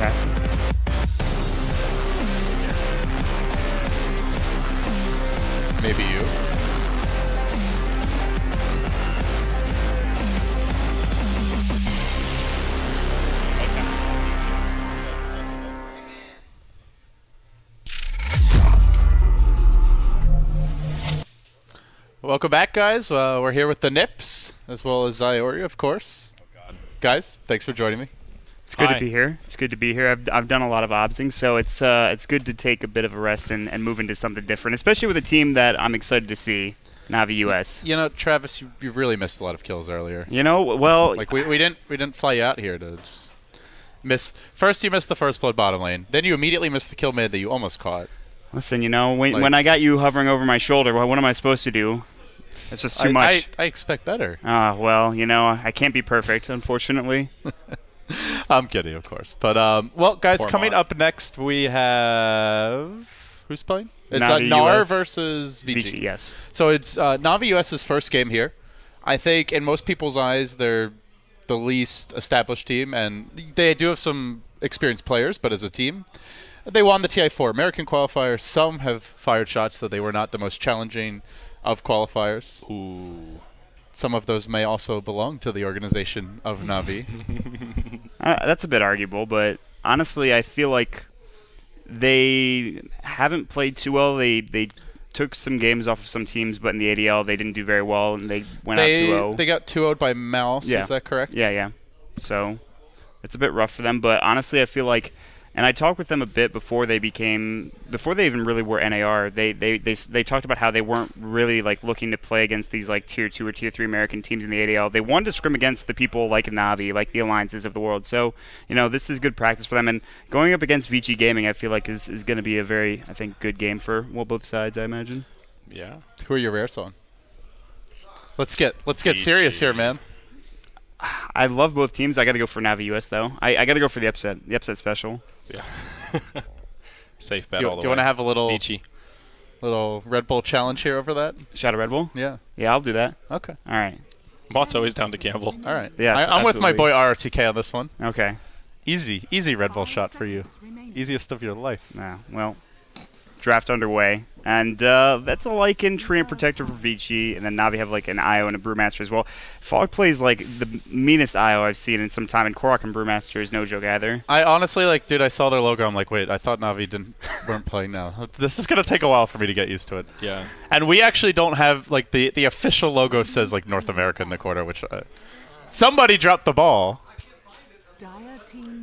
passive. Maybe you. Welcome back, guys. We're here with the Nips, as well as Iori, of course. Oh, God. Guys, thanks for joining me. It's good to be here. It's good to be here. I've done a lot of obsing, so it's good to take a bit of a rest and move into something different, especially with a team that I'm excited to see, Navi.usa. You know, Travis, you really missed a lot of kills earlier. You know, well, like we didn't fly you out here to just miss. First, you missed the first blood bottom lane. Then you immediately missed the kill mid that you almost caught. Listen, you know, when I got you hovering over my shoulder, what am I supposed to do? It's just too much. I expect better. Well, you know, I can't be perfect, unfortunately. I'm kidding, of course. But, well, guys, coming up next, we have... Who's playing? It's Nar versus Vici. Vici, yes. So it's Navi.usa's first game here. I think, in most people's eyes, they're the least established team, and they do have some experienced players, but as a team, they won the TI4 American qualifier. Some have fired shots that they were not the most challenging of qualifiers. Ooh. Some of those may also belong to the organization of Navi. That's a bit arguable, but honestly, I feel like they haven't played too well. They took some games off of some teams, but in the ADL, they didn't do very well, and they went out 2-0. They got 2-0'd by Mouse, is that correct? Yeah. So it's a bit rough for them, but honestly, I feel like... And I talked with them a bit before they even really were NAR. They talked about how they weren't really like looking to play against these like tier 2 or tier 3 American teams in the ADL. They wanted to scrim against the people like Navi, like the alliances of the world. So, you know, this is good practice for them. And going up against Vici Gaming, I feel like is going to be a very, I think, good game for both sides, I imagine. Yeah. Who are your rares on? Let's get serious here, man. I love both teams. I got to go for Navi.usa though. I got to go for the upset special. Yeah. Safe bet all the way. Do you want to have a little Vici. little Red Bull challenge here over that? Shot of Red Bull? Yeah. Yeah, I'll do that. Okay. All right. Mott's always down to gamble. All right. Yes, I'm with my boy RRTK on this one. Okay. Easy Red Bull shot for you. Easiest of your life. Yeah, well, draft underway. And that's a Lycan, Tree, and Protector for Vici, and then Navi have like an IO and a Brewmaster as well. Fog plays like the meanest IO I've seen in some time, and Korok and Brewmaster is no joke either. I honestly, dude, I saw their logo, I'm like, wait, I thought Navi weren't playing now. This is going to take a while for me to get used to it. Yeah. And we actually don't have, like, the official logo says, like, North America in the corner, which somebody dropped the ball.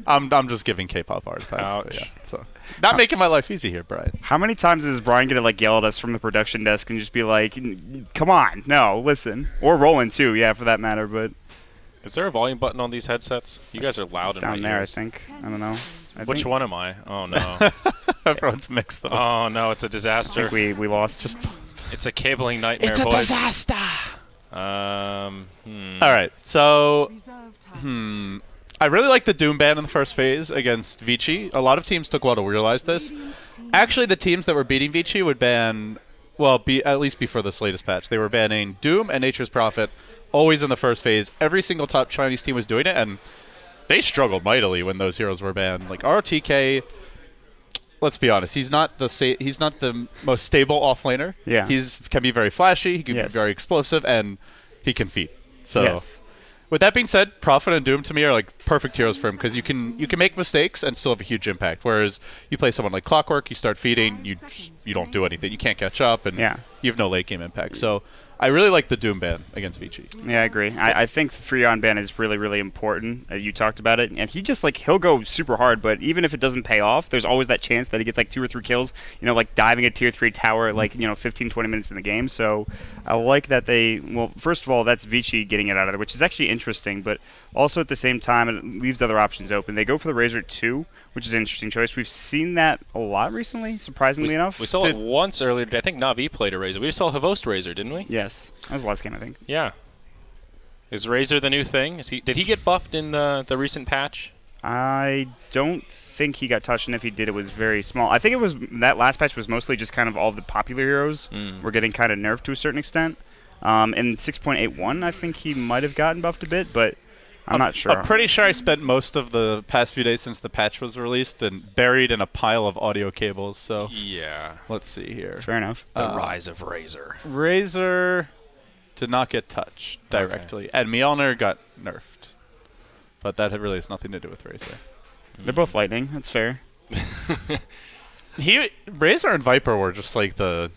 I'm just giving K-pop art time. Ouch. Yeah, so not making my life easy here, Brian. How many times is Brian gonna like yell at us from the production desk and just be like, "Come on, no, listen," or Roland too, yeah, for that matter. But is there a volume button on these headsets? You guys are loud in my down there, ears. I think. I don't know. Which one am I? Oh no. Everyone's mixed those. Oh no, it's a I disaster. think we lost. Just It's a cabling nightmare. It's a boys. disaster. All right, so I really like the Doom ban in the first phase against Vici. A lot of teams took a while to realize this. Actually, the teams that were beating Vici would ban, well, at least before this latest patch, they were banning Doom and Nature's Prophet always in the first phase. Every single top Chinese team was doing it, and they struggled mightily when those heroes were banned. Like RTK, let's be honest, he's not the most stable offlaner. Yeah. Can be very flashy, he can be very explosive, and he can feed. So. Yes. With that being said, Prophet and Doom to me are like perfect heroes for him because you can make mistakes and still have a huge impact. Whereas you play someone like Clockwork, you start feeding, you don't do anything, you can't catch up, and you have no late game impact. So I really like the Doom ban against Vici. Yeah, I agree. I think Freon ban is really, really important. You talked about it, and he just he'll go super hard, but even if it doesn't pay off, there's always that chance that he gets like 2 or 3 kills, you know, like diving a tier 3 tower at 15, 20 minutes in the game. So I like that well, first of all, that's Vici getting it out of there, which is actually interesting, but also at the same time, it leaves other options open. They go for the Razor 2, which is an interesting choice. We've seen that a lot recently, surprisingly enough. We saw it once earlier. I think Navi played a Razor. We just saw Havost Razor, didn't we? Yes. That was the last game, I think. Yeah. Is Razor the new thing? Did he get buffed in the recent patch? I don't think he got touched, and if he did, it was very small. I think it was that last patch was mostly just kind of all the popular heroes were getting kind of nerfed to a certain extent. In 6.81, I think he might have gotten buffed a bit, but I'm not sure. I'm pretty sure I spent most of the past few days since the patch was released and buried in a pile of audio cables. So Yeah. let's see here. Fair enough. The rise of Razor. Razor did not get touched directly, and Mjolnir got nerfed. But that really has nothing to do with Razor. They're both lightning. That's fair. Razor and Viper were just like the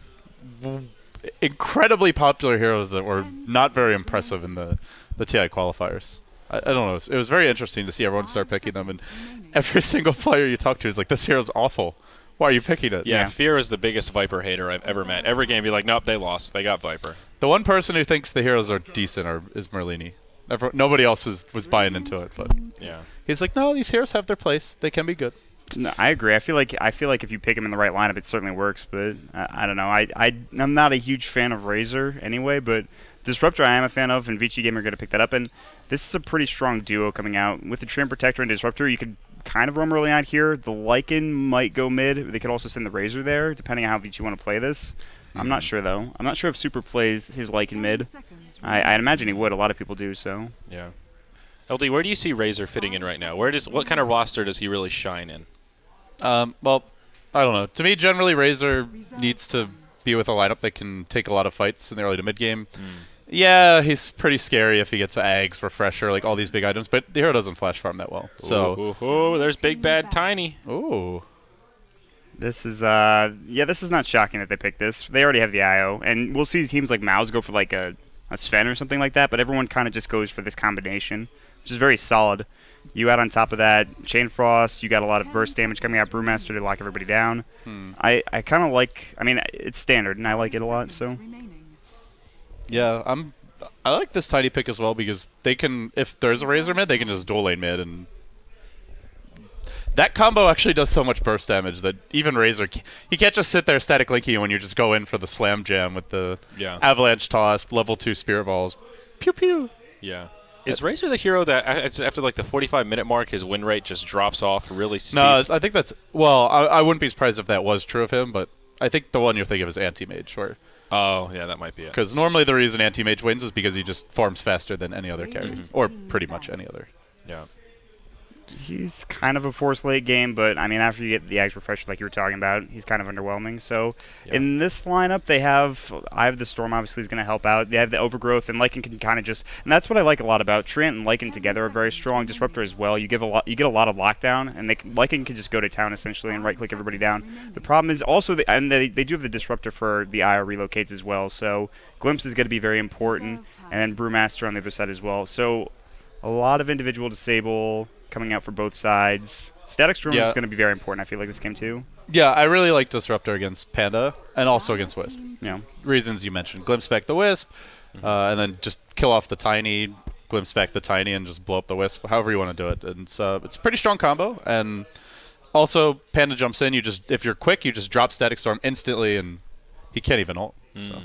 incredibly popular heroes that were not very impressive in the TI qualifiers. I don't know. It was very interesting to see everyone start picking them, and every single player you talk to is like, this hero's awful. Why are you picking it? Yeah, Fear is the biggest Viper hater I've ever met. Every game, be like, nope, they lost. They got Viper. The one person who thinks the heroes are decent is Merlini. Nobody else was buying into it, but yeah, he's like, no, these heroes have their place. They can be good. No, I agree. I feel like if you pick him in the right lineup, it certainly works. But I don't know. I'm not a huge fan of Razor anyway, but Disruptor I am a fan of, and Vici Gamer are going to pick that up. And this is a pretty strong duo coming out with the Treant Protector and Disruptor. You could kind of roam early on here. The Lycan might go mid. They could also send the Razor there, depending on how Vici want to play this. I'm not sure though. I'm not sure if Super plays his Lycan mid. I'd imagine he would. A lot of people do so. Yeah. LD, where do you see Razor fitting in right now? What kind of roster does he really shine in? Well, I don't know. To me, generally, Razor needs to be with a lineup that can take a lot of fights in the early to mid game. Yeah, he's pretty scary if he gets Ags, Refresher, like all these big items, but the hero doesn't flash farm that well. So, ooh, there's Big Bad Tiny. Ooh. This is this is not shocking that they picked this. They already have the IO, and we'll see teams like Mouse go for like a Sven or something like that, but everyone kind of just goes for this combination, which is very solid. You add on top of that Chain Frost, you got a lot of burst damage coming out, Brewmaster to lock everybody down. I kind of like, I mean, it's standard, and I like it a lot, so. Yeah, I like this Tiny pick as well because they can, if there's a Razor mid, they can just dual lane mid, and that combo actually does so much burst damage that even Razor, you can't just sit there static linking when you just go in for the Slam Jam with the Avalanche Toss, level 2 Spirit Balls. Pew pew. Yeah. Is Razor the hero that after like the 45-minute mark, his win rate just drops off really steep? No, I think that's, well, I wouldn't be surprised if that was true of him, but I think the one you're thinking of is Anti-Mage, where... Oh, yeah, that might be it. Because normally the reason Anti-Mage wins is because he just farms faster than any other carry, or pretty much any other. Yeah. He's kind of a force late game, but I mean, after you get the Axe Refresher like you were talking about, he's kind of underwhelming. So in this lineup, I have the Storm obviously is going to help out. They have the Overgrowth, and Lycan can kind of just, and that's what I like a lot about Treant and Lycan together are very strong. Disruptor as well. You get a lot of lockdown, and Lycan can just go to town essentially and right click everybody down. The problem is also they do have the Disruptor for the IO relocates as well. So Glimpse is going to be very important, and then Brewmaster on the other side as well. So a lot of individual disable coming out for both sides. Static Storm is going to be very important, I feel like, this game too. Yeah, I really like Disruptor against Panda, and also against Wisp. Yeah. Reasons you mentioned. Glimpse back the Wisp, and then just kill off the Tiny, Glimpse back the Tiny, and just blow up the Wisp, however you want to do it. And so it's a pretty strong combo, and also Panda jumps in, if you're quick, you just drop Static Storm instantly, and he can't even ult. So.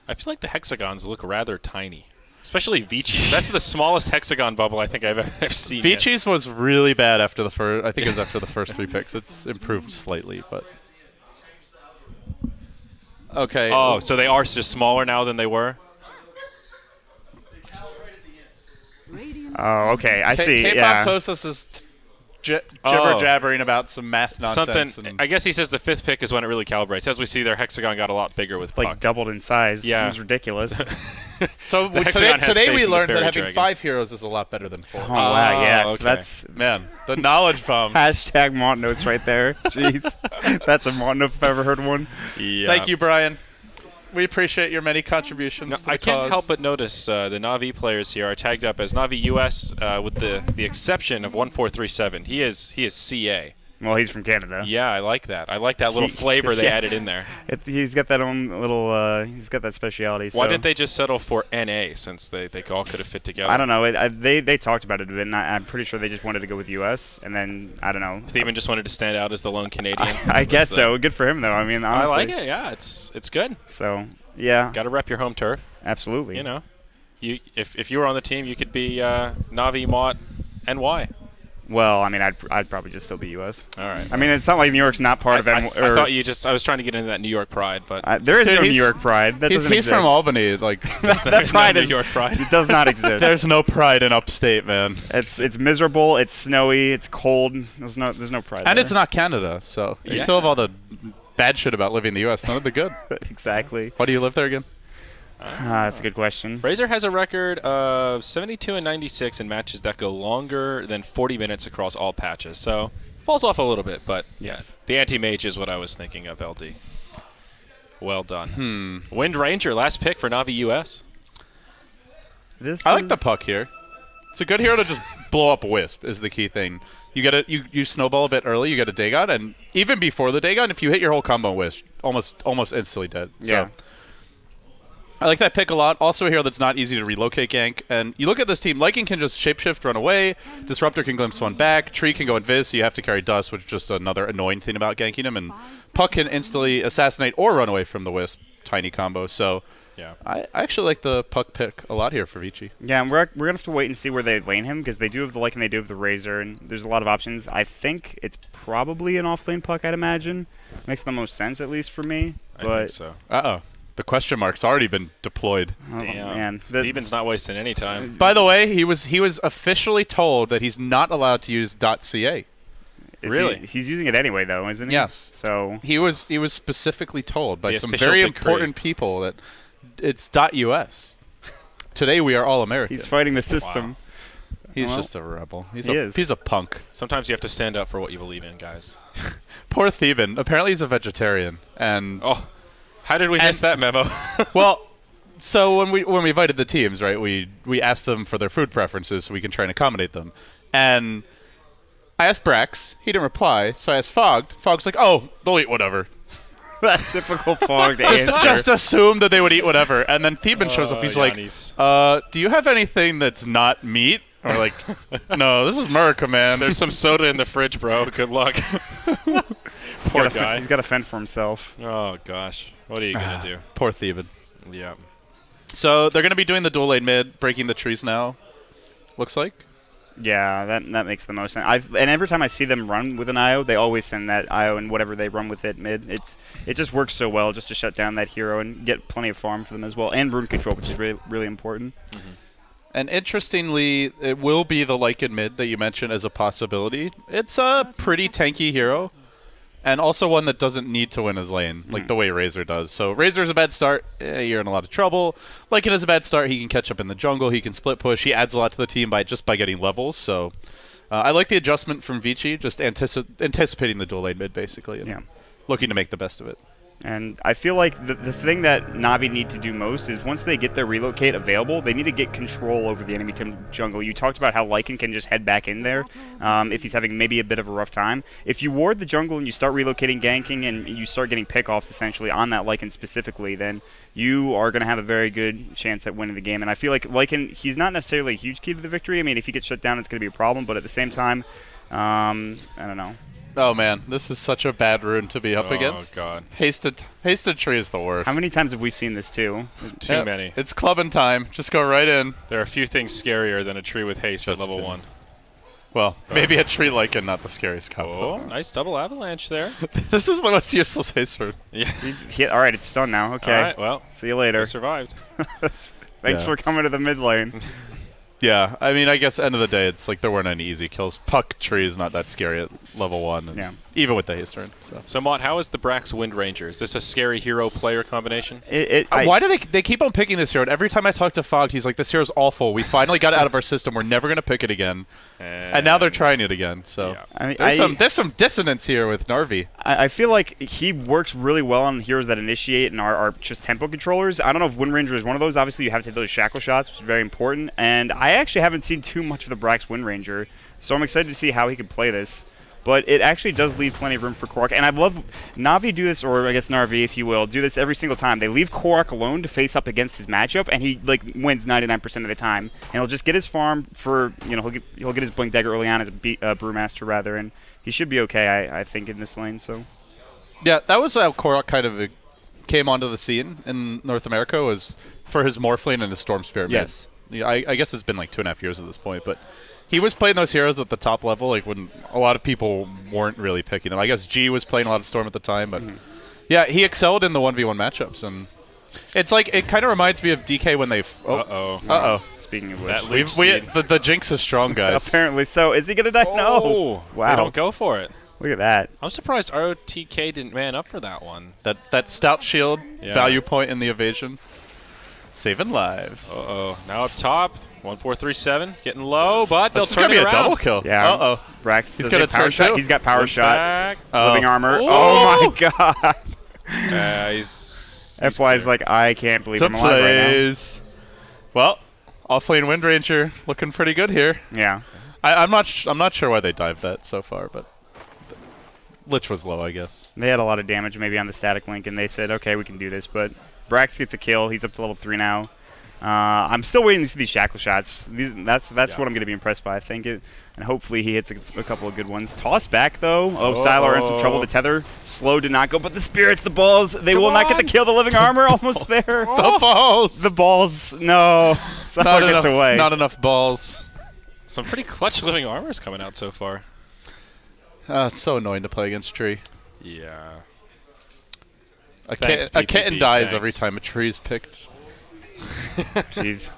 I feel like the hexagons look rather tiny. Especially Vici's. That's the smallest hexagon bubble I think I've ever seen. Vici's was really bad after the first. I think it was after the first 3 picks. It's improved slightly, but okay. Oh, so they are just smaller now than they were. Oh, okay. I see. Yeah. K-Pop is jibber jabbering about some math nonsense. Something. I guess he says the 5th pick is when it really calibrates. As we see, their hexagon got a lot bigger with like puck. Doubled in size. Yeah, it was ridiculous. So today we learned that having 5 heroes is a lot better than 4. Oh wow, yes, okay. That's man, the knowledge bomb. Hashtag Mont notes right there. Jeez, that's a Mont note if I've ever heard one. Yeah. Thank you, Brian. We appreciate your many contributions. No, I can't help but notice the Navi players here are tagged up as navi.usa with the exception of 1437. He is CA. Well, he's from Canada. Yeah, I like that. I like that little flavor they added in there. He's got that own little. He's got that speciality. So. Why didn't they just settle for NA since they all could have fit together? I don't know. They talked about it a bit, and I'm pretty sure they just wanted to go with US, and then I don't know. They even just wanted to stand out as the lone Canadian. I guess so. Good for him, though. I mean, honestly. I like it. Yeah, it's good. So yeah. Got to rep your home turf. Absolutely. You know, if you were on the team, you could be Navi, Mott, NY. Well, I mean, I'd probably just still be U.S. All right. I mean, it's not like New York's not part of I M. thought you just. I was trying to get into that New York pride, but There is Dude, no New he's- York pride. That doesn't He's exist. from Albany. Like, that there's pride no is New York pride. It does not exist. there's no pride in upstate, man. It's miserable. It's snowy. It's cold. There's no pride. And there. it's not Canada, so you Yeah. still have all the bad shit about living in the U.S. None of the good. exactly. Why do you live there again? That's a good question. Razor has a record of 72 and 96 in matches that go longer than 40 minutes across all patches. So falls off a little bit, but Yes. the anti-mage is what I was thinking of. LD. Well done. Wind Ranger, last pick for Navi US. This I like the is- puck here. It's a good hero to just blow up Wisp is the key thing. You get it. You snowball a bit early. You get a Dagon, and even before the Dagon, if you hit your whole combo Wisp, almost instantly dead. Yeah. So I like that pick a lot. Also a hero that's not easy to relocate gank. And you look at this team, Lycan can just shapeshift, run away. Disruptor can glimpse one back. Tree can go invis, so you have to carry Dust, which is just another annoying thing about ganking him. And Puck can instantly assassinate or run away from the Wisp. Tiny combo. So Yeah. I actually like the Puck pick a lot here for Vici. Yeah, and we're gonna have to wait and see where they lane him because they do have the Lycan, they do have the Razor, and there's a lot of options. I think it's probably an off-lane Puck. I'd imagine makes the most sense at least for me. I But think so. Uh-oh. The question mark's already been deployed. oh, Damn. man, Theben's not wasting any time. By the way, he was officially told that he's not allowed to use .ca. Really? he's using it anyway though, isn't he? Yes. So He was specifically told by The some official very decree. important people that it's .us. Today we are all American. he's fighting the system. He's well, just a rebel. he is. He's a punk. Sometimes you have to stand up for what you believe in, guys. Poor Theben. Apparently he's a vegetarian. And Oh, how did we miss that memo? well, so when we invited the teams, right, we asked them for their food preferences so we can try and accommodate them. And I asked Brax, he didn't reply, so I asked Fogged. Fogged's like, oh, they'll eat whatever. That typical Fogged answer. Just assume that they would eat whatever. And then Theben shows up, he's Yannis. like, do you have anything that's not meat? Or like, no, this is America, man. There's some soda in the fridge, bro. Good luck. Poor guy. He's got to fend for himself. Oh, gosh. What are you going to Poor Theben. do? Yeah. So they're going to be doing the dual lane mid, breaking the trees now, looks like. Yeah, that makes the most sense. And every time I see them run with an IO, they always send that IO and whatever they run with it mid. It just works so well just to shut down that hero and get plenty of farm for them as well, and rune control, which is really really important. And interestingly, it will be the Lycan mid that you mentioned as a possibility. It's a pretty tanky hero, and also one that doesn't need to win his lane, like the way Razor does. So Razor's a bad start, you're in a lot of trouble. Lycan is a bad start, he can catch up in the jungle, he can split push, he adds a lot to the team by getting levels. So I like the adjustment from Vici, just anticipating the dual lane mid, basically, and looking to make the best of it. And I feel like the thing that Navi need to do most is once they get their relocate available, they need to get control over the enemy team jungle. You talked about how Lycan can just head back in there if he's having maybe a bit of a rough time. If you ward the jungle and you start relocating, ganking, and you start getting pickoffs essentially on that Lycan specifically, then you are going to have a very good chance at winning the game. And I feel like Lycan, he's not necessarily a huge key to the victory. I mean, if he gets shut down, it's going to be a problem. But at the same time, I don't know. Oh man, this is such a bad rune to be up Oh, against. God. Hasted tree is the worst. How many times have we seen this too? Too Yep, many. It's clubbing time. Just go right in. There are a few things scarier than a tree with haste at Just level kidding. 1. Well, maybe a tree Lycan, not the scariest combo. Oh, nice double avalanche there. This is the most useless haste rune. Yeah. All right, it's done now. Okay. All right, well, See you later. they survived. Thanks Yeah. for coming to the mid lane. Yeah, I mean, I guess end of the day, it's like there weren't any easy kills. Puck tree is not that scary at level 1. And Yeah. Even with the haste rune. So, Mott, how is the Brax Wind Ranger? Is this a scary hero-player combination? Why do they keep on picking this hero? And every time I talk to Fogged, he's like, this hero's awful. We finally got it out of our system. We're never going to pick it again. And now they're trying it again. So Yeah. I mean, there's some dissonance here with Narvi. I feel like he works really well on heroes that initiate and are just tempo controllers. I don't know if Wind Ranger is one of those. Obviously, you have to hit those shackle shots, which is very important. And I actually haven't seen too much of the Brax Wind Ranger, so I'm excited to see how he can play this. But it actually does leave plenty of room for Korok. And I love Navi do this, or I guess Narvi, if you will, do this every single time. They leave Korok alone to face up against his matchup, and he wins 99% of the time. And he'll just get his farm for, he'll get his Blink Dagger early on as a Brewmaster rather, and he should be okay, I think, in this lane. So Yeah, that was how Korok kind of came onto the scene in North America, was for his Morphling and his Storm Spirit. Yes. Yeah, I guess it's been like 2.5 years at this point, but he was playing those heroes at the top level, like when a lot of people weren't really picking them. I guess G was playing a lot of Storm at the time, but yeah, he excelled in the 1v1 matchups, and it's like it kind of reminds me of DK when they. Speaking of That which, the Jinx is strong, guys. apparently so. Is he gonna die? No. Wow. They don't go for it. Look at that. I'm surprised ROTK didn't man up for that one. That stout shield Yeah. value point in the evasion, saving lives. Now up top, 1437, getting low, but they'll This is turn gonna be it a around. double kill. Yeah. Brax. He's got a power turn shot. too. He's got power Push shot. back. Living armor. Oh. Oh my god. He's FY's clear. like, I can't believe To I'm alive right plays. Well, offlane Wind Ranger looking pretty good here. now. Yeah. I'm not sure why they dived that so far, but Lich was low, I guess. They had a lot of damage maybe on the static link, and they said, okay, we can do this. But Brax gets a kill. He's up to level 3 now. I'm still waiting to see these shackle shots. That's what I'm going to be impressed by, I think. And hopefully he hits a couple of good ones. Toss back, though. Oh, Sylar in some trouble. The tether slow did not go, but the spirits, the balls, they will not get the kill. The living armor almost there. The balls! The balls, no. Sylar gets away. Not enough balls. Some pretty clutch living armors coming out so far. It's so annoying to play against tree. Yeah. A Thanks, kitten PPD, dies thanks. every time a tree is picked. Jeez.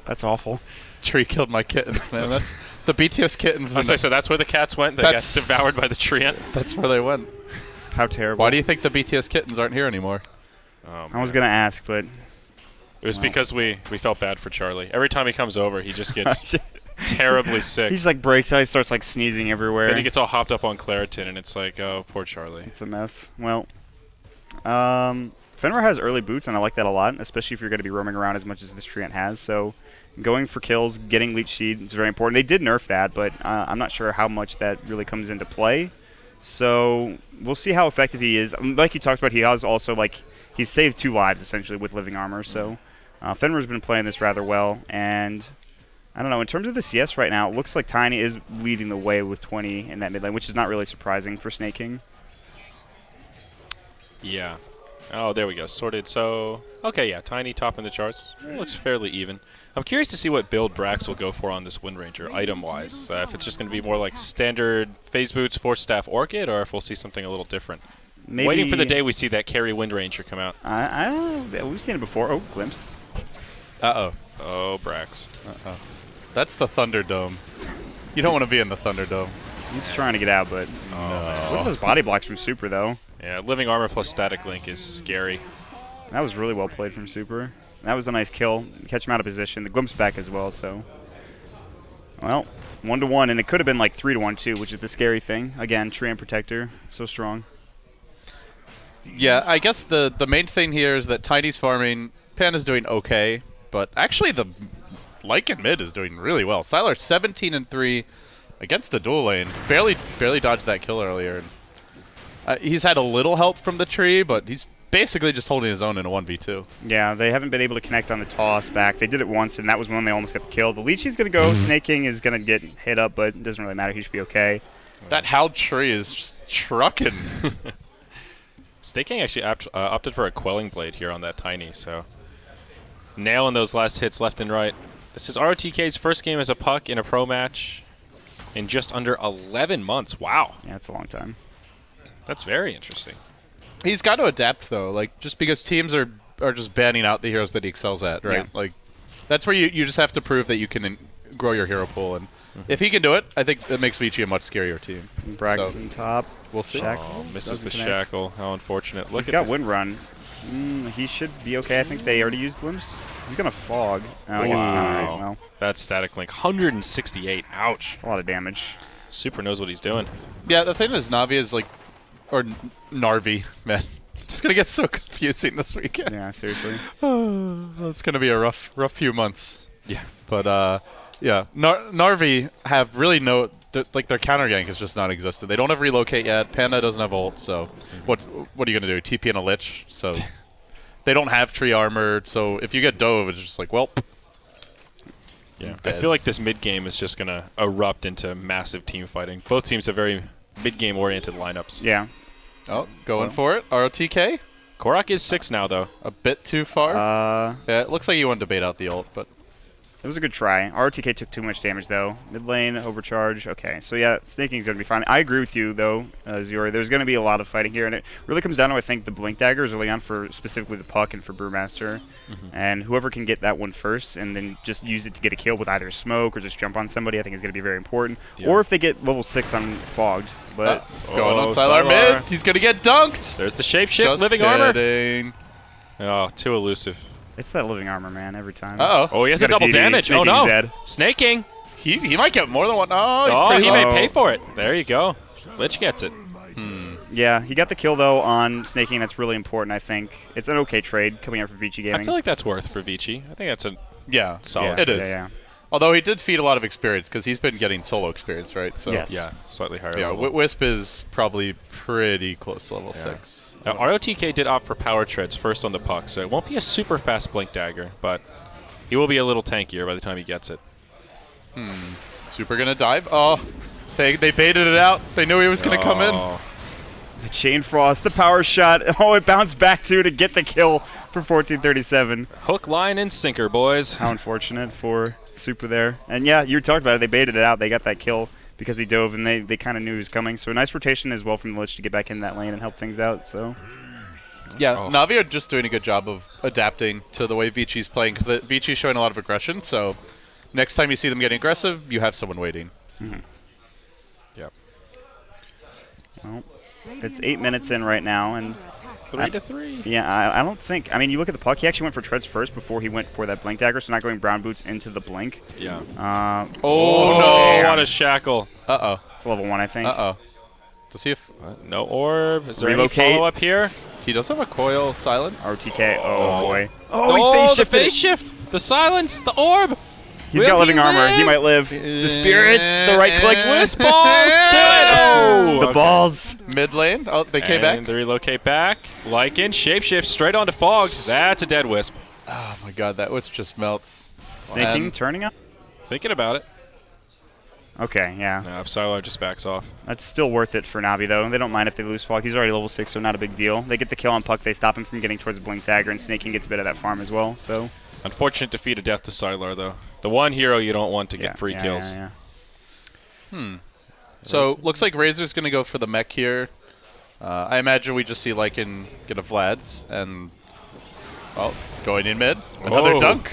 That's awful. Tree killed my kittens, man. That's the BTS kittens. I say, so that's where the cats went. They got devoured by the treant. That's where they went. How terrible. Why do you think the BTS kittens aren't here anymore? I was going to ask, but... It was because we felt bad for Charlie. Every time he comes over, he just gets terribly sick. He just like breaks out. He starts like sneezing everywhere. Then he gets all hopped up on Claritin, and it's like, oh, poor Charlie. It's a mess. Well, Fenrir has early boots, and I like that a lot, especially if you're going to be roaming around as much as this treant has. So going for kills, getting Leech Seed is very important. They did nerf that, but I'm not sure how much that really comes into play. So we'll see how effective he is. Like you talked about, he has also like he's saved 2 lives essentially with living armor. So Fenrir's been playing this rather well, and I don't know. In terms of the CS right now, it looks like Tiny is leading the way with 20 in that mid lane, which is not really surprising for Snake King. Yeah. Oh, there we go. Sorted. So, okay, yeah. Tiny top in the charts. Looks fairly even. I'm curious to see what build Brax will go for on this Wind Ranger, item-wise. If it's just going to be more like standard phase boots, Force Staff, Orchid, or if we'll see something a little different. Maybe Waiting for the day we see that carry Wind Ranger come out. We've seen it before. Oh, glimpse. Uh-oh. Oh, Brax. Uh-oh. That's the Thunderdome. You don't want to be in the Thunderdome. He's trying to get out, but look at those body blocks from Super, though. Yeah, living armor plus static link is scary. That was really well played from Super. That was a nice kill. Catch him out of position. The glimpse back as well, so. Well, 1-1, and it could have been like 3-1 too, which is the scary thing. Again, Treant Protector, so strong. Yeah, I guess the main thing here is that Tiny's farming. Panda's doing okay, but actually the Lycan mid is doing really well. Sylar 17-3 against a dual lane. Barely dodged that kill earlier. He's had a little help from the tree, but he's basically just holding his own in a 1v2. Yeah, they haven't been able to connect on the toss back. They did it once, and that was when they almost got the kill. The Leechy's going to go. Snake King is going to get hit up, but it doesn't really matter. He should be okay. That Howled tree is just trucking. Snake King actually opted for a Quelling Blade here on that Tiny, so nailing those last hits left and right. This is ROTK's first game as a puck in a pro match in just under 11 months. Wow. Yeah, it's a long time. That's very interesting. He's got to adapt, though. Like, just because teams are just banning out the heroes that he excels at, right? Yeah. Like, that's where you just have to prove that you can grow your hero pool. And if he can do it, I think it makes Vici a much scarier team. Braxton top. We'll see. Oh, misses the shackle. How unfortunate. Look He's at got this. Wind Run. He should be okay. I think they already used Glimpse. He's going to fog. Oh, I guess he's all right. Well, That static link. 168. Ouch. it's a lot of damage. Super knows what he's doing. Yeah, the thing is, Navi is like, or Narvi, man. It's gonna get so confusing this weekend. Yeah, seriously. It's gonna be a rough few months. Yeah. But yeah, Narvi have really no like their counter gank is just non-existent. They don't have relocate yet. Panda doesn't have ult, so what are you gonna do? TP in a Lich? So they don't have tree armor. So if you get dove, it's just like, well. Yeah. I feel like this mid game is just gonna erupt into massive team fighting. Both teams have very mid-game oriented lineups. Yeah. Oh, going for it. ROTK. Korok is 6 now, though. A bit too far. Yeah, it looks like you wanted to bait out the ult, but It was a good try. RTK took too much damage, though. Mid lane, overcharge. Okay, so yeah, Snaking's going to be fine. I agree with you, though, Ziori. There's going to be a lot of fighting here, and it really comes down to, I think, the Blink Daggers early on for specifically the Puck and for Brewmaster. And whoever can get that one first and then just use it to get a kill with either smoke or just jump on somebody, I think is going to be very important. Yeah. Or if they get level 6 on Fogged. But going on Sylar mid. He's going to get dunked. There's the shapeshift, just living kidding. armor. Oh, too elusive. It's that living armor, man, every time. Uh-oh. Oh, he has a double damage. Oh, no. Dead. Snaking. He might get more than one. Oh, he may pay for it. There you go. Lich gets it. Yeah, he got the kill, though, on Snaking. That's really important, I think. It's an okay trade coming out for Vici Gaming. I feel like that's worth for Vici. I think that's a solid it trade. is. Yeah. Although he did feed a lot of experience because he's been getting solo experience, right? So yes. Yeah, slightly higher level. Yeah, Wisp is probably pretty close to level 6. ROTK did opt for power treads first on the Puck, so it won't be a super fast Blink Dagger, but he will be a little tankier by the time he gets it. Super gonna dive. Oh, they baited it out. They knew he was gonna come in. The Chain Frost, the power shot. Oh, it bounced back to get the kill for 1437. Hook, line, and sinker, boys. How unfortunate for Super there. And yeah, you talked about it. They baited it out. They got that kill because he dove, and they kind of knew he was coming. So a nice rotation as well from the Lich to get back in that lane and help things out. So yeah, Navi are just doing a good job of adapting to the way Vici's playing because Vici's showing a lot of aggression. So next time you see them getting aggressive, you have someone waiting. Yep. Well, it's 8 minutes in right now, and 3-3. Yeah, I don't think. I mean, you look at the Puck. He actually went for treads first before he went for that Blink Dagger, so not going brown boots into the Blink. Yeah. Oh no! What a shackle. It's level 1, I think. Let's see if no orb. Is there Relocate. any follow up here? He does have a coil silence. RTK. Oh boy. Oh, the phase shift. The silence. The orb. He's got living armor. He might live. The spirits. The right click. Wisp balls. The balls. Mid lane. Oh, they came back. And they relocate back. Lycan. Shapeshift straight onto Fog. That's a dead Wisp. Oh my god, that Wisp just melts. Snaking, turning up. Thinking about it. Okay, yeah. No, Sylar just backs off. That's still worth it for Navi, though. They don't mind if they lose Fog. He's already level 6, so not a big deal. They get the kill on Puck. They stop him from getting towards the Blink Dagger, and Snaking gets a bit of that farm as well. So unfortunate defeat of death to Sylar, though. The one hero you don't want to get free kills. So looks like Razor's going to go for the mech here. I imagine we just see Lycan get a Vlad's, and going in mid. Another dunk.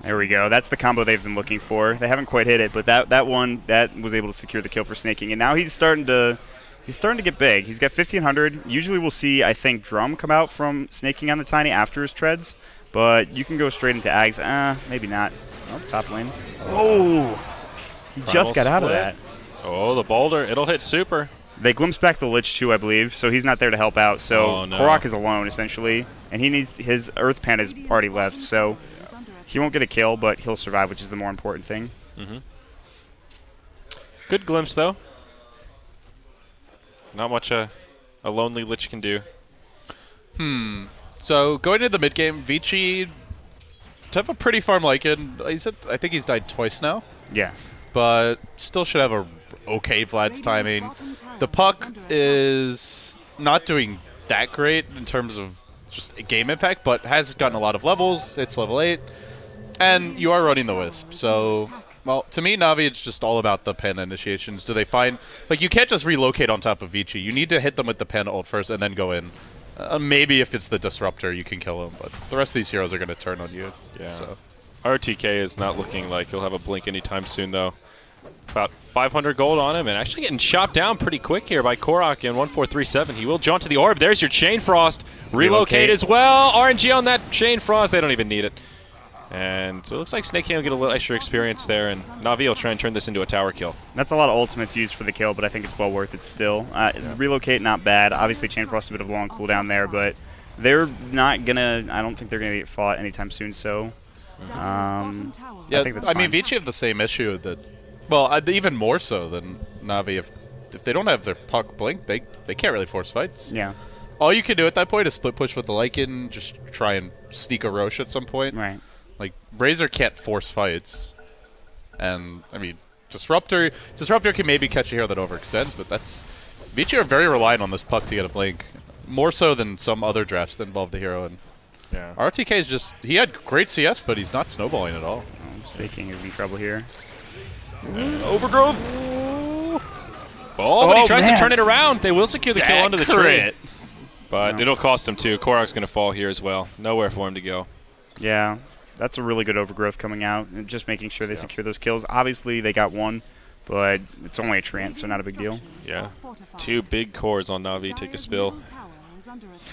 There we go. That's the combo they've been looking for. They haven't quite hit it, but that one was able to secure the kill for Snaking, and now he's starting to get big. He's got 1500. Usually we'll see, I think, Drum come out from Snaking on the Tiny after his treads, but you can go straight into Ags. Maybe not. Oh, top lane. Oh, he just got out of that. Oh, the boulder. It'll hit Super. They glimpse back the Lich too, I believe, so he's not there to help out. So Korok is alone, essentially, and he needs his Earth Pen is already left, so he won't get a kill, but he'll survive, which is the more important thing. Good glimpse, though. Not much a lonely Lich can do. So going into the mid game, Vici to have a pretty farm Lycan. I think he's died twice now. Yes. But still should have a okay Vlad's timing. The Puck is not doing that great in terms of just game impact, but has gotten a lot of levels. It's level 8. And you are running the Wisp, so, well, to me, Navi, it's just all about the pen initiations. Do they find, like, you can't just relocate on top of Vici. You need to hit them with the pen ult first and then go in. Maybe if it's the Disruptor, you can kill him, but the rest of these heroes are going to turn on you. Yeah. So. RTK is not looking like he'll have a blink anytime soon, though. About 500 gold on him, and actually getting chopped down pretty quick here by Korok in 1437. He will jaunt to the orb. There's your Chain Frost. Relocate as well. RNG on that Chain Frost. They don't even need it. And so it looks like Snake will get a little extra experience there, and Navi will try and turn this into a tower kill. That's a lot of ultimates used for the kill, but I think it's well worth it still. Relocate, not bad. Obviously, Chain Frost a bit of a long cooldown there, but they're not going to, I don't think they're going to get fought anytime soon, so I think that's fine. I mean, Vici have the same issue that, well, even more so than Navi. If they don't have their Puck blink, they can't really force fights. Yeah. All you can do at that point is split push with the Lycan, just try and sneak a Rosh at some point. Right. Like, Razor can't force fights. And, I mean, Disruptor can maybe catch a hero that overextends, but that's... Vici are very reliant on this Puck to get a blink. More so than some other drafts that involve the hero. And yeah. RTK is just... He had great CS, but he's not snowballing at all. Snake is in trouble here. Overgrowth. Oh, but he tries man. to turn it around. They will secure the kill under the tree. Crit. But it'll cost him too. Korok's going to fall here as well. Nowhere for him to go. Yeah, that's a really good overgrowth coming out. And just making sure they secure those kills. Obviously, they got one, but it's only a trance, so not a big deal. Yeah. 2 big cores on Navi take a spill.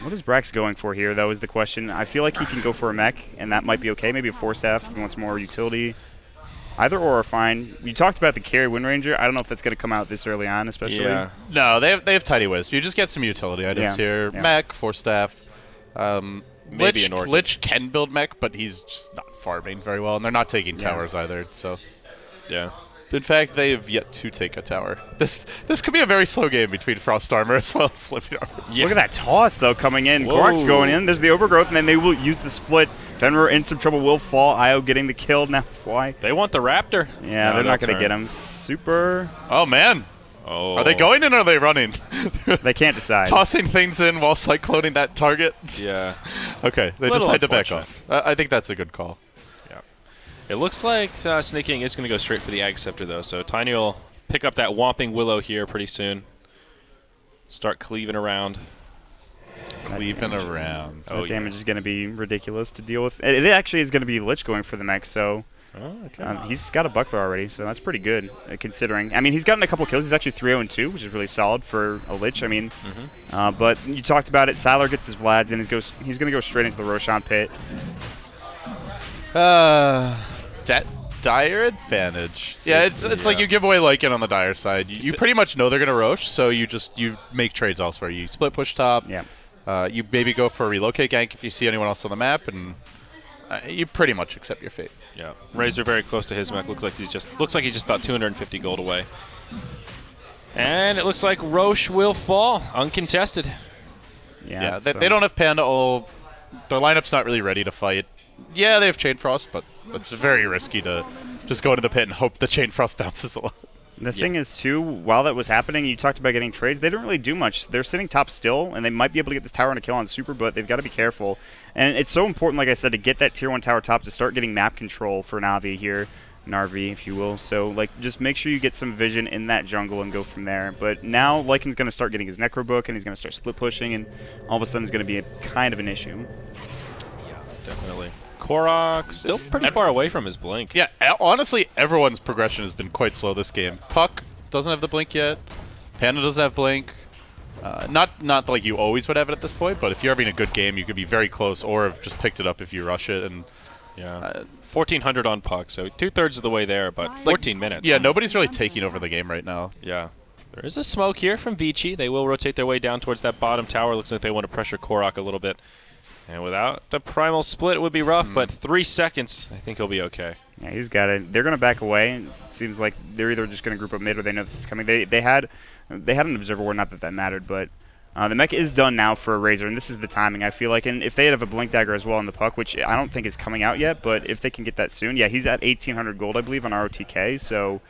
What is Brax going for here, though, is the question. I feel like he can go for a mech, and that might be okay. Maybe a 4-staff if he wants more utility. Either or are fine. You talked about the carry Wind Ranger. I don't know if that's going to come out this early on, especially. Yeah. No, they have Tiny Wisp. You just get some utility items here. Yeah. Mech, 4-staff. Maybe an Orchid. Lich can build mech, but he's just not farming very well, and they're not taking towers either. So, yeah. In fact, they have yet to take a tower. This could be a very slow game between Frost Armor as well as Slippy Armor. Yeah. Look at that toss, though, coming in. Korok's going in. There's the overgrowth, and then they will use the split. Fenrir in some trouble will fall. Io getting the kill. Now fly. They want the Raptor. Yeah, No, they're not they'll going to turn. get him. Super. Oh, man. Oh. Are they going in or are they running? They can't decide. Tossing things in while cycloning that target? Yeah. Okay, they Little decide to back unfortunate. off. I think that's a good call. Yeah. It looks like Snake King is going to go straight for the Ag Scepter, though. So Tiny will pick up that Whomping Willow here pretty soon. Start cleaving around. Cleaving around. That damage is going to be ridiculous to deal with. It actually is going to be Lich going for the mech, so Oh, okay. he's got a buckler already, so that's pretty good considering. I mean, he's gotten a couple of kills. He's actually 3-0-2, which is really solid for a Lich. I mean, but you talked about it. Siler gets his Vlads, and he's going to go straight into the Roshan pit. That dire advantage. Yeah, it's like you give away Lycan on the dire side. You pretty much know they're gonna Rosh, so you make trades elsewhere. You split push top. Yeah. You maybe go for a relocate gank if you see anyone else on the map, and you pretty much accept your fate. Yeah. Razor very close to his mech. Looks like he's just about 250 gold away. And it looks like Roche will fall uncontested. Yeah, they don't have Panda ult. Their lineup's not really ready to fight. Yeah, they have Chain Frost, but it's very risky to just go into the pit and hope the Chain Frost bounces a lot. The thing is, too, while that was happening, you talked about getting trades. They didn't really do much. They're sitting top still, and they might be able to get this tower on a kill on Super, but they've got to be careful. And it's so important, like I said, to get that Tier 1 tower top to start getting map control for Navi here. Narvi, if you will. So, like, just make sure you get some vision in that jungle and go from there. But now Lycan's going to start getting his Necro Book, and he's going to start split pushing, and all of a sudden it's going to be kind of an issue. Yeah, definitely. Korok still pretty far away from his blink. Yeah, honestly, everyone's progression has been quite slow this game. Puck doesn't have the blink yet. Panda doesn't have blink. Not like you always would have it at this point, but if you're having a good game, you could be very close or have just picked it up if you rush it. And yeah, 1,400 on Puck, so 2/3 of the way there, but 14 minutes. Yeah, nobody's really taking over the game right now. Yeah. There is a smoke here from Vici. They will rotate their way down towards that bottom tower. Looks like they want to pressure Korok a little bit. And without the primal split, it would be rough, but 3 seconds, I think he'll be okay. Yeah, he's got it. They're going to back away. It seems like they're either just going to group up mid or they know this is coming. They had an observer ward, not that mattered, but the mech is done now for a Razor, and this is the timing, I feel like. And if they have a Blink Dagger as well in the Puck, which I don't think is coming out yet, but if they can get that soon, yeah, he's at 1,800 gold, I believe, on ROTK, so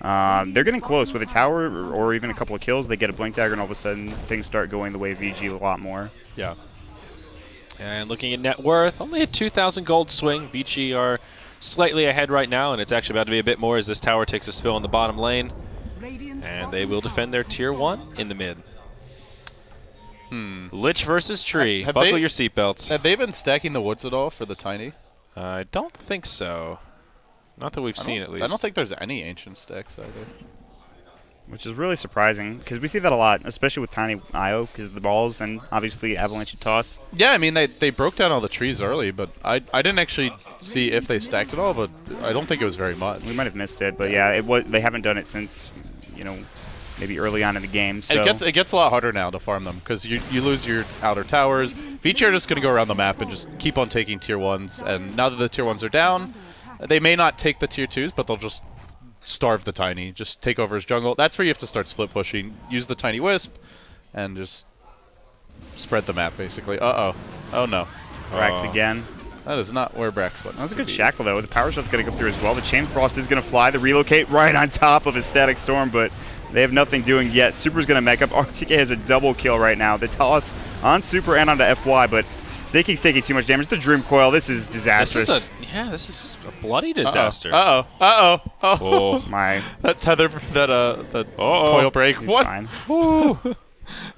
they're getting close. With a tower or even a couple of kills, they get a Blink Dagger, and all of a sudden things start going the way of VG a lot more. Yeah. And looking at net worth, only a 2,000 gold swing. Vici are slightly ahead right now, and it's actually about to be a bit more as this tower takes a spill in the bottom lane. And they will defend their Tier 1 in the mid. Lich versus Tree. Buckle your seatbelts. Have they been stacking the woods at all for the Tiny? I don't think so. Not that we've seen, at least. I don't think there's any ancient stacks either. Which is really surprising, because we see that a lot, especially with Tiny IO, because of the balls and obviously Avalanche and Toss. Yeah, I mean, they broke down all the trees early, but I didn't actually see if they stacked it all, but I don't think it was very much. We might have missed it, but yeah, they haven't done it since, you know, maybe early on in the game. So it gets a lot harder now to farm them, because you lose your outer towers. Vici are just going to go around the map and just keep on taking Tier 1s, and now that the Tier 1s are down, they may not take the Tier 2s, but they'll just starve the Tiny, just take over his jungle. That's where you have to start split pushing. Use the Tiny Wisp, and just spread the map, basically. Uh-oh. Oh, no. Brax again. That is not where Brax was. That was a good shackle, though. The power shot's going to come through as well. The Chain Frost is going to fly. The relocate right on top of his Static Storm, but they have nothing doing yet. Super's going to mech up. RTK has a double kill right now. The toss on Super and onto FY, but Staking's taking too much damage. The Dream Coil, this is disastrous. This is a bloody disaster. Oh. My. That tether, that coil break. He's What? fine.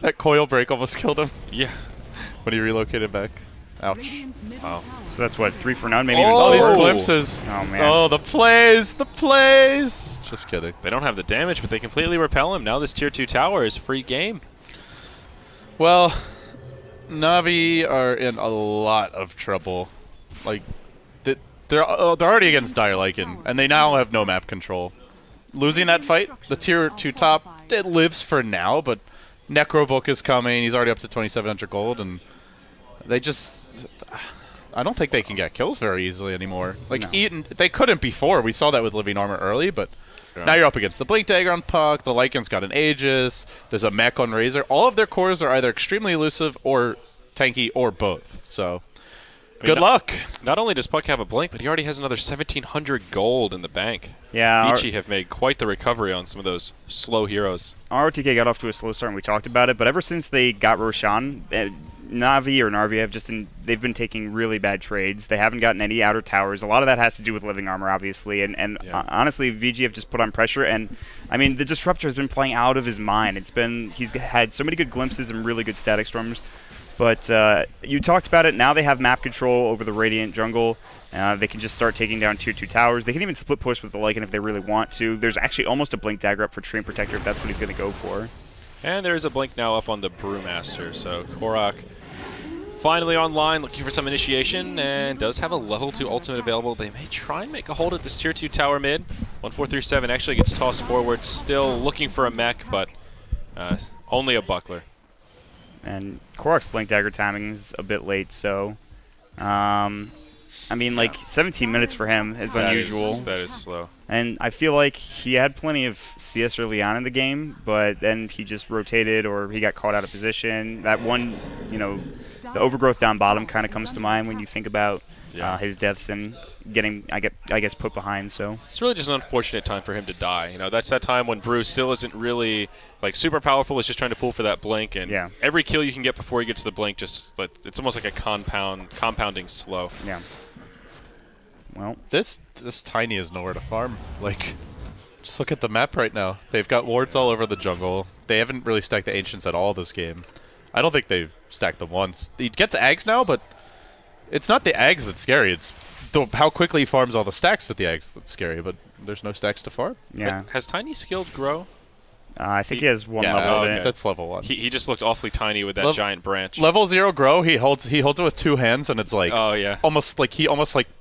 That coil break almost killed him Yeah. when he relocated back. Ouch. Wow. So that's what, 3 for none? Maybe even All these four? glimpses. Oh, man. Oh, the plays. The plays. Just kidding. They don't have the damage, but they completely repel him. Now this tier 2 tower is free game. Well, Navi are in a lot of trouble. Like, they're already against Dire Lycan, and they now have no map control. Losing that fight, the tier 2 top, it lives for now, but Necrobook is coming. He's already up to 2,700 gold, and they just... I don't think they can get kills very easily anymore. Like, they couldn't before. We saw that with Living Armor early, but now you're up against the Blink Dagger on Puck, the Lycan's got an Aegis, there's a mech on Razor. All of their cores are either extremely elusive or tanky or both. So, good luck. Not only does Puck have a Blink, but he already has another 1,700 gold in the bank. Yeah. Vici have made quite the recovery on some of those slow heroes. RTK got off to a slow start, and we talked about it, but ever since they got Roshan, Navi or Narvi they've been taking really bad trades. They haven't gotten any outer towers. A lot of that has to do with Living Armor, obviously, and honestly, VG have just put on pressure, and I mean, the Disruptor has been playing out of his mind. He's had so many good glimpses and really good static storms, but you talked about it. Now they have map control over the Radiant jungle. They can just start taking down tier 2 towers. They can even split push with the Lycan if they really want to. There's actually almost a Blink Dagger up for Treant Protector if that's what he's going to go for. And there is a Blink now up on the Brewmaster, so Korok finally online, looking for some initiation, and does have a level 2 ultimate available. They may try and make a hold at this tier 2 tower mid. 1437 actually gets tossed forward, still looking for a mech, but only a buckler. And Korok's Blink Dagger timing is a bit late, so I mean, like, 17 minutes for him is unusual. That is slow. And I feel like he had plenty of CS early on in the game, but then he just rotated or he got caught out of position. That one, the overgrowth down bottom kind of comes to mind when you think about his deaths and getting, I guess, put behind. So it's really just an unfortunate time for him to die. That's that time when Brew still isn't really like super powerful. Is just trying to pull for that blink, and every kill you can get before he gets the blink, just like it's almost like a compounding slow. Yeah. Well, this Tiny is nowhere to farm. Like, just look at the map right now. They've got wards all over the jungle. They haven't really stacked the Ancients at all this game. I don't think they've stacked them once. He gets Ags now, but it's not the Ags that's scary. It's how quickly he farms all the stacks with the Ags that's scary, but there's no stacks to farm. Yeah. Has Tiny skilled Grow? I think he has one level. Okay. That's level 1. He just looked awfully tiny with that giant branch. Level 0 Grow, he holds it with 2 hands, and it's like almost like he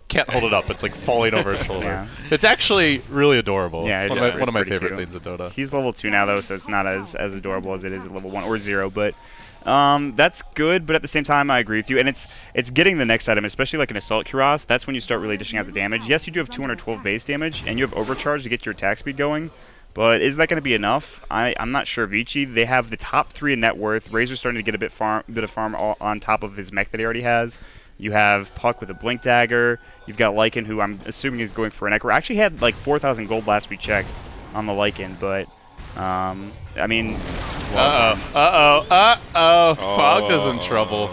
can't hold it up. It's like falling over his shoulder. Yeah. It's actually really adorable. Yeah, it's one of my favorite things in Dota. He's level 2 now though, so it's not as adorable as it is at level 1 or 0, but that's good, but at the same time, I agree with you. And it's getting the next item, especially like an Assault Cuirass. That's when you start really dishing out the damage. Yes, you do have 212 base damage, and you have Overcharge to get your attack speed going. But is that going to be enough? I'm not sure. Vici, they have the top 3 in net worth. Razor's starting to get a bit of farm on top of his mech that he already has. You have Puck with a Blink Dagger. You've got Lycan, who I'm assuming is going for an Echo. Actually had like 4,000 gold last we checked on the Lycan, but I mean... Fog is in trouble.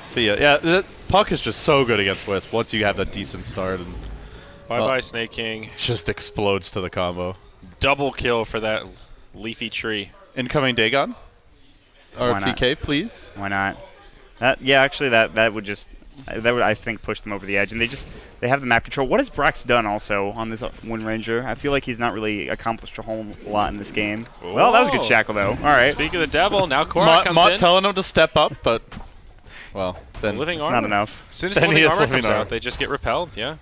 See ya. Yeah, Puck is just so good against Wisp once you have a decent start. And Bye-bye, Snake King. It just explodes to the combo. Double kill for that leafy tree. Incoming Dagon? RTK, please. Why not? Actually, that would just... That would, I think, push them over the edge, and they have the map control. What has Brax done also on this Wind Ranger? I feel like he's not really accomplished a whole lot in this game. Whoa. Well, that was a good shackle though. All right. Speak of the devil, now Korok comes in. telling him to step up, but well, then Living it's Armor. not enough. As soon as Living Armor comes out, they just get repelled. Yeah.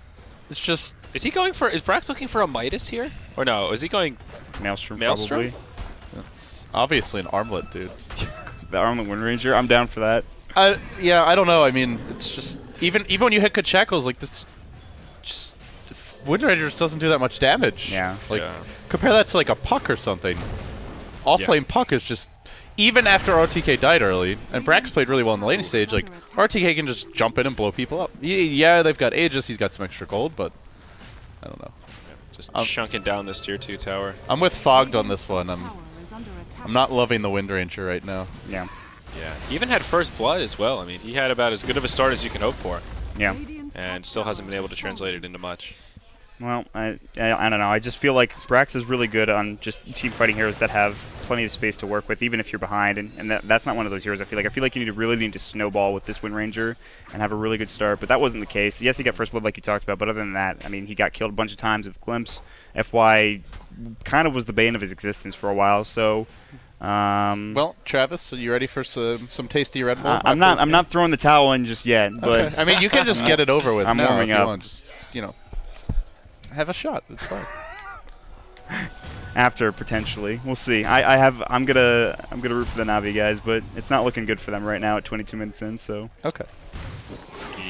It's just. Is Brax looking for a Midas here, or no? Is he going Maelstrom? Maelstrom? Probably. That's obviously an armlet, dude. The Armlet Wind Ranger. I'm down for that. Yeah, I don't know. I mean, it's just even when you hit good shackles like this, just Wind Ranger just doesn't do that much damage. Yeah. Like compare that to like a Puck or something. Off-lane Puck is just even after RTK died early, and Brax played really well in the laning stage. Like RTK can just jump in and blow people up. Yeah, they've got Aegis. He's got some extra gold, but I don't know. Just chunking down this tier 2 tower. I'm with Fogged on this one. I'm not loving the Wind Ranger right now. Yeah. Yeah, he even had first blood as well. I mean, he had about as good of a start as you can hope for. Yeah. And still hasn't been able to translate it into much. Well, I don't know. I just feel like Brax is really good on just team fighting heroes that have plenty of space to work with, even if you're behind. And that's not one of those heroes. I feel like you really need to snowball with this Wind Ranger and have a really good start. But that wasn't the case. Yes, he got first blood like you talked about, but other than that, I mean, he got killed a bunch of times with Glimpse. FY kind of was the bane of his existence for a while. So. Well, Travis, are you ready for some tasty Red Bull? I'm not throwing the towel in just yet, but okay. I mean, you can just get it over with. I'm now warming if you up. want. Just have a shot. It's fine. After potentially, we'll see. I'm gonna root for the Navi guys, but it's not looking good for them right now at 22 minutes in. So okay.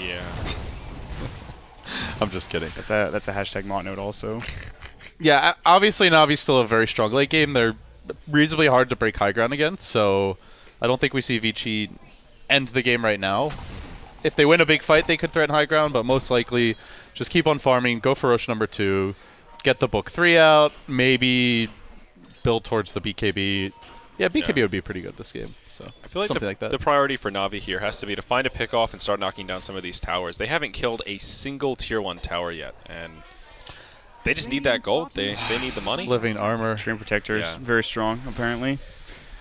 Yeah. I'm just kidding. That's a hashtag Mont note also. Yeah, obviously Navi's still a very strong late game. They're reasonably hard to break high ground against, so I don't think we see Vici end the game right now. If they win a big fight, they could threaten high ground, but most likely just keep on farming, go for Rosh number 2, get the book 3 out, maybe build towards the BKB. Yeah, BKB would be pretty good this game. So I feel like the priority for Navi here has to be to find a pick off and start knocking down some of these towers. They haven't killed a single tier 1 tower yet, and they just need that gold. They need the money. Living armor. Stream protectors, very strong apparently.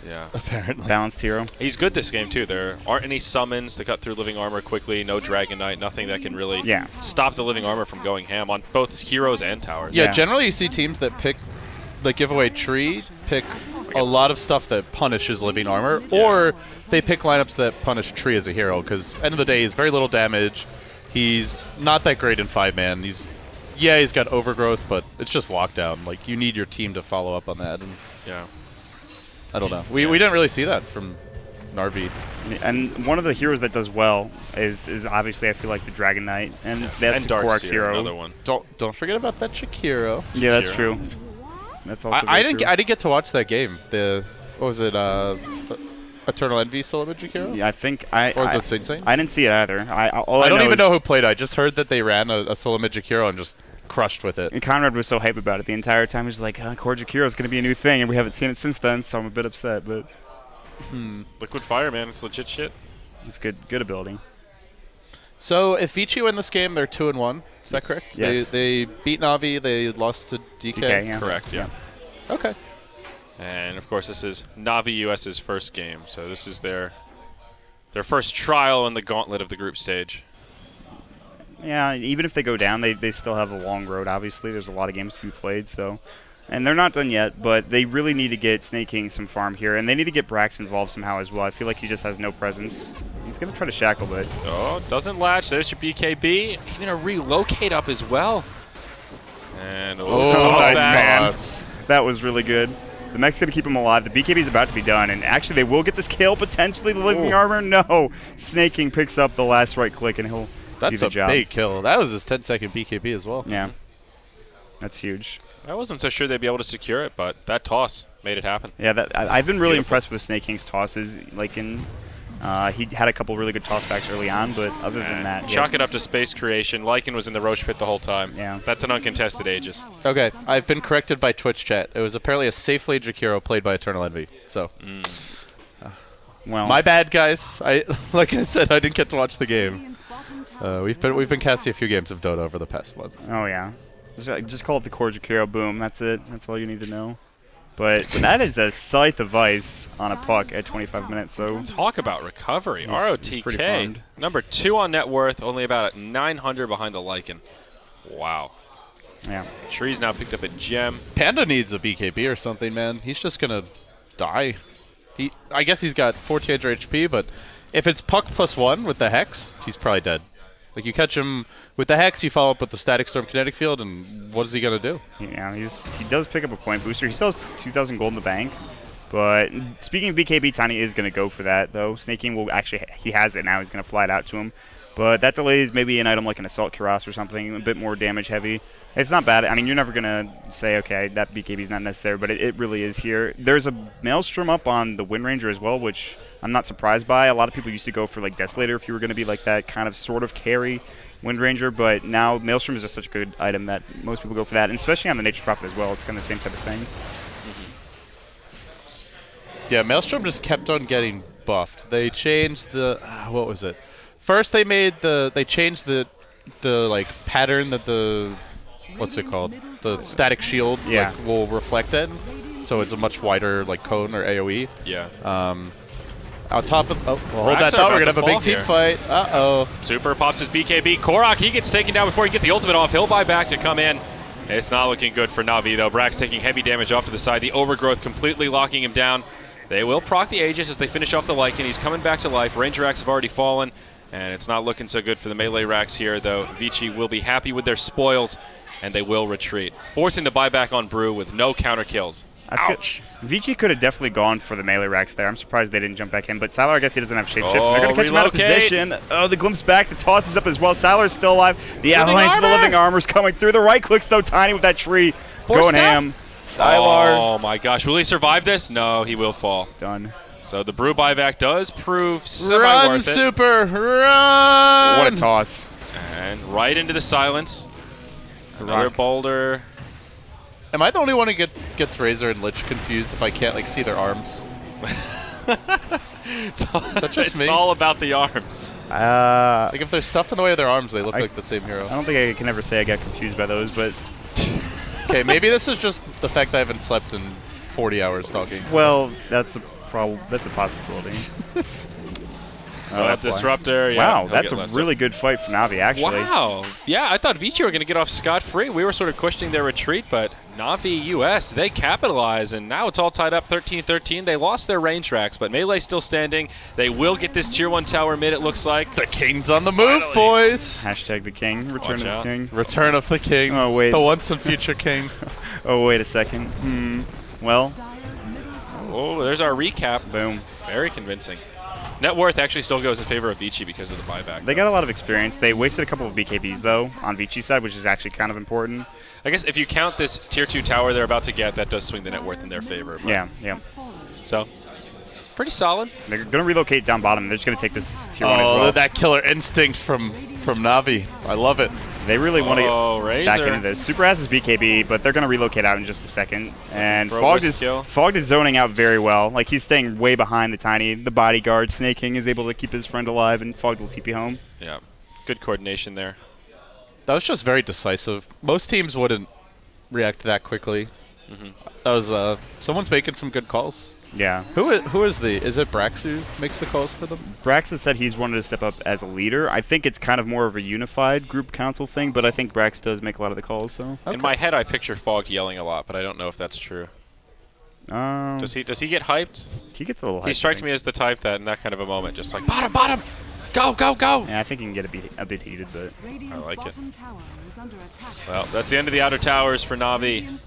Yeah. Apparently. Balanced hero. He's good this game too. There aren't any summons to cut through living armor quickly. No Dragon Knight. Nothing that can really stop the living armor from going ham on both heroes and towers. Yeah, generally you see teams that give away tree, pick a lot of stuff that punishes living armor, or they pick lineups that punish tree as a hero, because end of the day, he's very little damage. He's not that great in 5-man. He's got overgrowth, but it's just lockdown. Like, you need your team to follow up on that. And I don't know. We didn't really see that from Narvi. And one of the heroes that does well is obviously, I feel like, the Dragon Knight, and that's a Korak's hero. Another one. Don't forget about that Shakiro. Yeah, that's true. That's also I didn't get to watch that game. What was it? Eternal Envy solo with Shakiro? Yeah, I think or was it Saint Saint? I didn't see it either. I don't even know who played. I just heard that they ran a solo mid Jakiro and just crushed with it. And Conrad was so hype about it the entire time. He's like, Core Jakiro is going to be a new thing, and we haven't seen it since then, so I'm a bit upset. But Liquid Fire, man, it's legit shit. It's good ability. So if Vici win this game, they're 2-1. Is that correct? Yes. They beat Navi. They lost to DK. Yeah. Correct. Yeah. Okay. And of course, this is Navi.usa's first game, so this is their first trial in the gauntlet of the group stage. Yeah, even if they go down, they still have a long road, obviously. There's a lot of games to be played, so. And they're not done yet, but they really need to get Snake King some farm here, and they need to get Brax involved somehow as well. I feel like he just has no presence. He's going to try to shackle, but... Oh, doesn't latch. There's your BKB. Even a relocate up as well. And nice. That was really good. The mech's going to keep him alive. The BKB is about to be done, and actually they will get this kill, potentially the living armor. No. Snake King picks up the last right click, and he'll do the job. That's a big kill. That was his 10-second BKB as well. Yeah. That's huge. I wasn't so sure they'd be able to secure it, but that toss made it happen. Yeah, I've been really impressed with Snake King's tosses. Like he had a couple really good tossbacks early on, but other than that, chalk it up to space creation. Lycan was in the Roche pit the whole time. Yeah, that's an uncontested Aegis. Okay, I've been corrected by Twitch chat. It was apparently a safe lane Jakiro played by Eternal Envy. So, well, my bad, guys. Like I said, I didn't get to watch the game. We've been casting a few games of Dota over the past months. Oh yeah. Just call it the Core Jakiro, boom. That's it. That's all you need to know. But that is a Scythe of Ice on a puck at 25 minutes. So talk about recovery. ROTK, number 2 on net worth, only about at 900 behind the Lycan. Wow. Yeah. Tree's now picked up a gem. Panda needs a BKB or something, man. He's just gonna die. I guess he's got 1400 HP, but if it's puck +1 with the Hex, he's probably dead. Like, you catch him with the Hex, you follow up with the Static Storm Kinetic Field, and what is he going to do? Yeah, he does pick up a point booster. He still has 2,000 gold in the bank. But speaking of BKB, Tiny is going to go for that, though. Snake King will actually, he has it now. He's going to fly it out to him. But that delays maybe an item like an Assault Cuirass or something, a bit more damage heavy. It's not bad. I mean, you're never going to say, okay, that BKB is not necessary, but it really is here. There's a Maelstrom up on the Wind Ranger as well, which I'm not surprised by. A lot of people used to go for like Desolator if you were going to be like that kind of sort of carry Wind Ranger, but now Maelstrom is just such a good item that most people go for that, and especially on the Nature Prophet as well. It's kind of the same type of thing. Yeah, Maelstrom just kept on getting buffed. They changed the what was it? First they changed the like pattern that the what's it called? The static shield like, will reflect it. So it's a much wider like cone or AoE. Yeah. On top of hold that thought, we're gonna have a big team fight. Super pops his BKB. Korok, he gets taken down before he can get the ultimate off. He'll buy back to come in. It's not looking good for Navi though. Brax taking heavy damage off to the side. The overgrowth completely locking him down. They will proc the Aegis as they finish off the Lycan. He's coming back to life. Ranger racks have already fallen, and it's not looking so good for the melee racks here, though. Vici will be happy with their spoils, and they will retreat, forcing the buyback on Brew with no counter kills. Ouch. Vici could have definitely gone for the melee racks there. I'm surprised they didn't jump back in, but Sylar, I guess he doesn't have shapeshift. They're going to catch him out of position. Oh, the glimpse back. The toss is up as well. Sylar's still alive. The avalanche of the living armor's coming through. The right clicks, though, Tiny with that tree. Going ham. Sylar. Oh, my gosh. Will he survive this? No, he will fall. Done. So the Brew buyback does prove semi-worth it. Super, run! What a toss. And right into the silence. Another boulder. Am I the only one who gets Razor and Lich confused if I can't like see their arms? It's all about the arms. Like if there's stuff in the way of their arms, they look like the same hero. I don't think I can ever say I got confused by those, but... Okay, maybe this is just the fact that I haven't slept in 40 hours talking. Well, that's a possibility. That Disruptor, yeah. Wow, that's a really good fight for Navi, actually. Wow. Yeah, I thought Vici were going to get off scot-free. We were sort of questioning their retreat, but Navi.usa, they capitalize, and now it's all tied up 13-13. They lost their range racks, but Melee still standing. They will get this Tier 1 tower mid, it looks like. The King's on the move, boys! Hashtag the King. Return of the King. Return of the King. Oh, wait. The once and future King. Oh, wait a second. Well. Oh, there's our recap. Boom. Very convincing. Net worth actually still goes in favor of Vici because of the buyback. They got a lot of experience. They wasted a couple of BKBs, though, on Vici's side, which is actually kind of important. I guess if you count this Tier 2 tower they're about to get, that does swing the net worth in their favor. Yeah. So, pretty solid. They're going to relocate down bottom. They're just going to take this Tier 1 as well. Oh, that killer instinct from Navi. I love it. They really want to get back into this. Super has his BKB, but they're going to relocate out in just a second. And Fogged is zoning out very well. Like, he's staying way behind the Tiny. The bodyguard, Snake King, is able to keep his friend alive, and Fogged will TP home. Yeah, good coordination there. That was just very decisive. Most teams wouldn't react that quickly. That was someone's making some good calls. Yeah. Who is it Brax who makes the calls for them? Brax has said he's wanted to step up as a leader. I think it's kind of more of a unified group council thing, but I think Brax does make a lot of the calls. So in my head, I picture Fogged yelling a lot, but I don't know if that's true. Does he get hyped? He gets a little hyped. He strikes me as the type that in that kind of a moment, just like bottom, go. Yeah, I think he can get a bit heated, but I like it. Well, that's the end of the outer towers for Navi.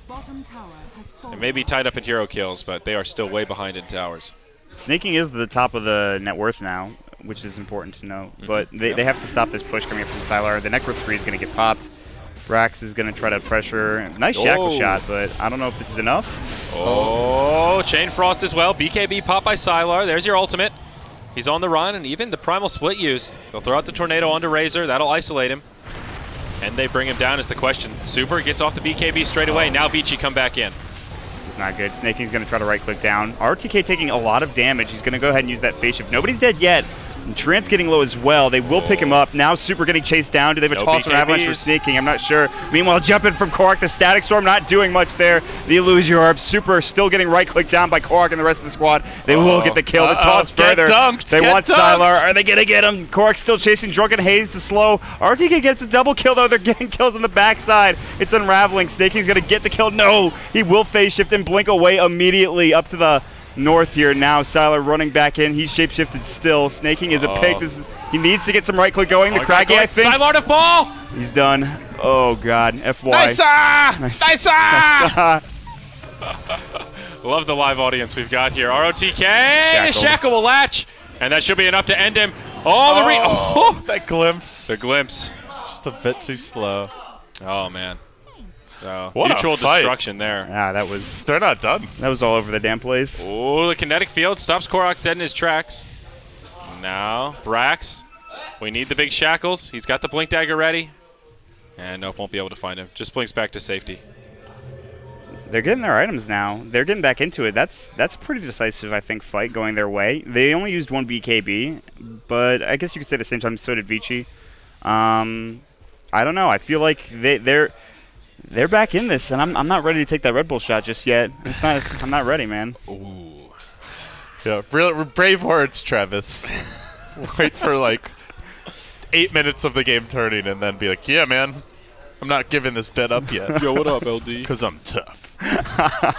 They may be tied up in hero kills, but they are still way behind in towers. Snaking is the top of the net worth now, which is important to know. But they have to stop this push coming up from Sylar. The net worth 3 is going to get popped. Brax is going to try to pressure. Nice shackle shot, but I don't know if this is enough. Oh, Chain Frost as well. BKB popped by Sylar. There's your ultimate. He's on the run, and even the Primal Split used. They'll throw out the Tornado onto Razor. That'll isolate him. Can they bring him down is the question. Super gets off the BKB straight away. Now Vici come back in. This is not good. Snaking's going to try to right-click down. RTK taking a lot of damage. He's going to go ahead and use that face shift. Nobody's dead yet. And Trent's getting low as well. They will pick him up. Now Super getting chased down. Do they have a toss or avalanche for Snaking? I'm not sure. Meanwhile, jumping from Korok, the Static Storm not doing much there. The Illusion Orb. Super still getting right-clicked down by Korok and the rest of the squad. They will get the kill. The toss further. They want Sylar. Are they going to get him? Korok's still chasing Drunken Haze to slow. RTK gets a double kill, though. They're getting kills on the backside. It's unraveling. Snaking's going to get the kill. No! He will phase shift and blink away immediately up to the north here. Now Sylar running back in. He's shapeshifted still. Snaking is a pig. He needs to get some right click going. The Craggy, I think. Sylar to fall! He's done. Oh, God. FY. Nice! Love the live audience we've got here. ROTK! Shackle will latch, and that should be enough to end him. That glimpse. The glimpse. Just a bit too slow. Oh, man. So, what mutual a fight. destruction there. Yeah, that was... They're not done. That was all over the damn place. Oh, the kinetic field stops Korok dead in his tracks. Now, Brax. We need the big shackles. He's got the blink dagger ready. And nope, won't be able to find him. Just blinks back to safety. They're getting their items now. They're getting back into it. That's a pretty decisive, I think, fight going their way. They only used one BKB, but I guess you could say at the same time so did Vici. I don't know. I feel like they're back in this, and I'm not ready to take that Red Bull shot just yet. I'm not ready, man. Ooh. Yeah, real brave words, Travis. Wait for like 8 minutes of the game turning, and then be like, "Yeah, man, I'm not giving this bet up yet." Yo, what up, LD? Because I'm tough. I'm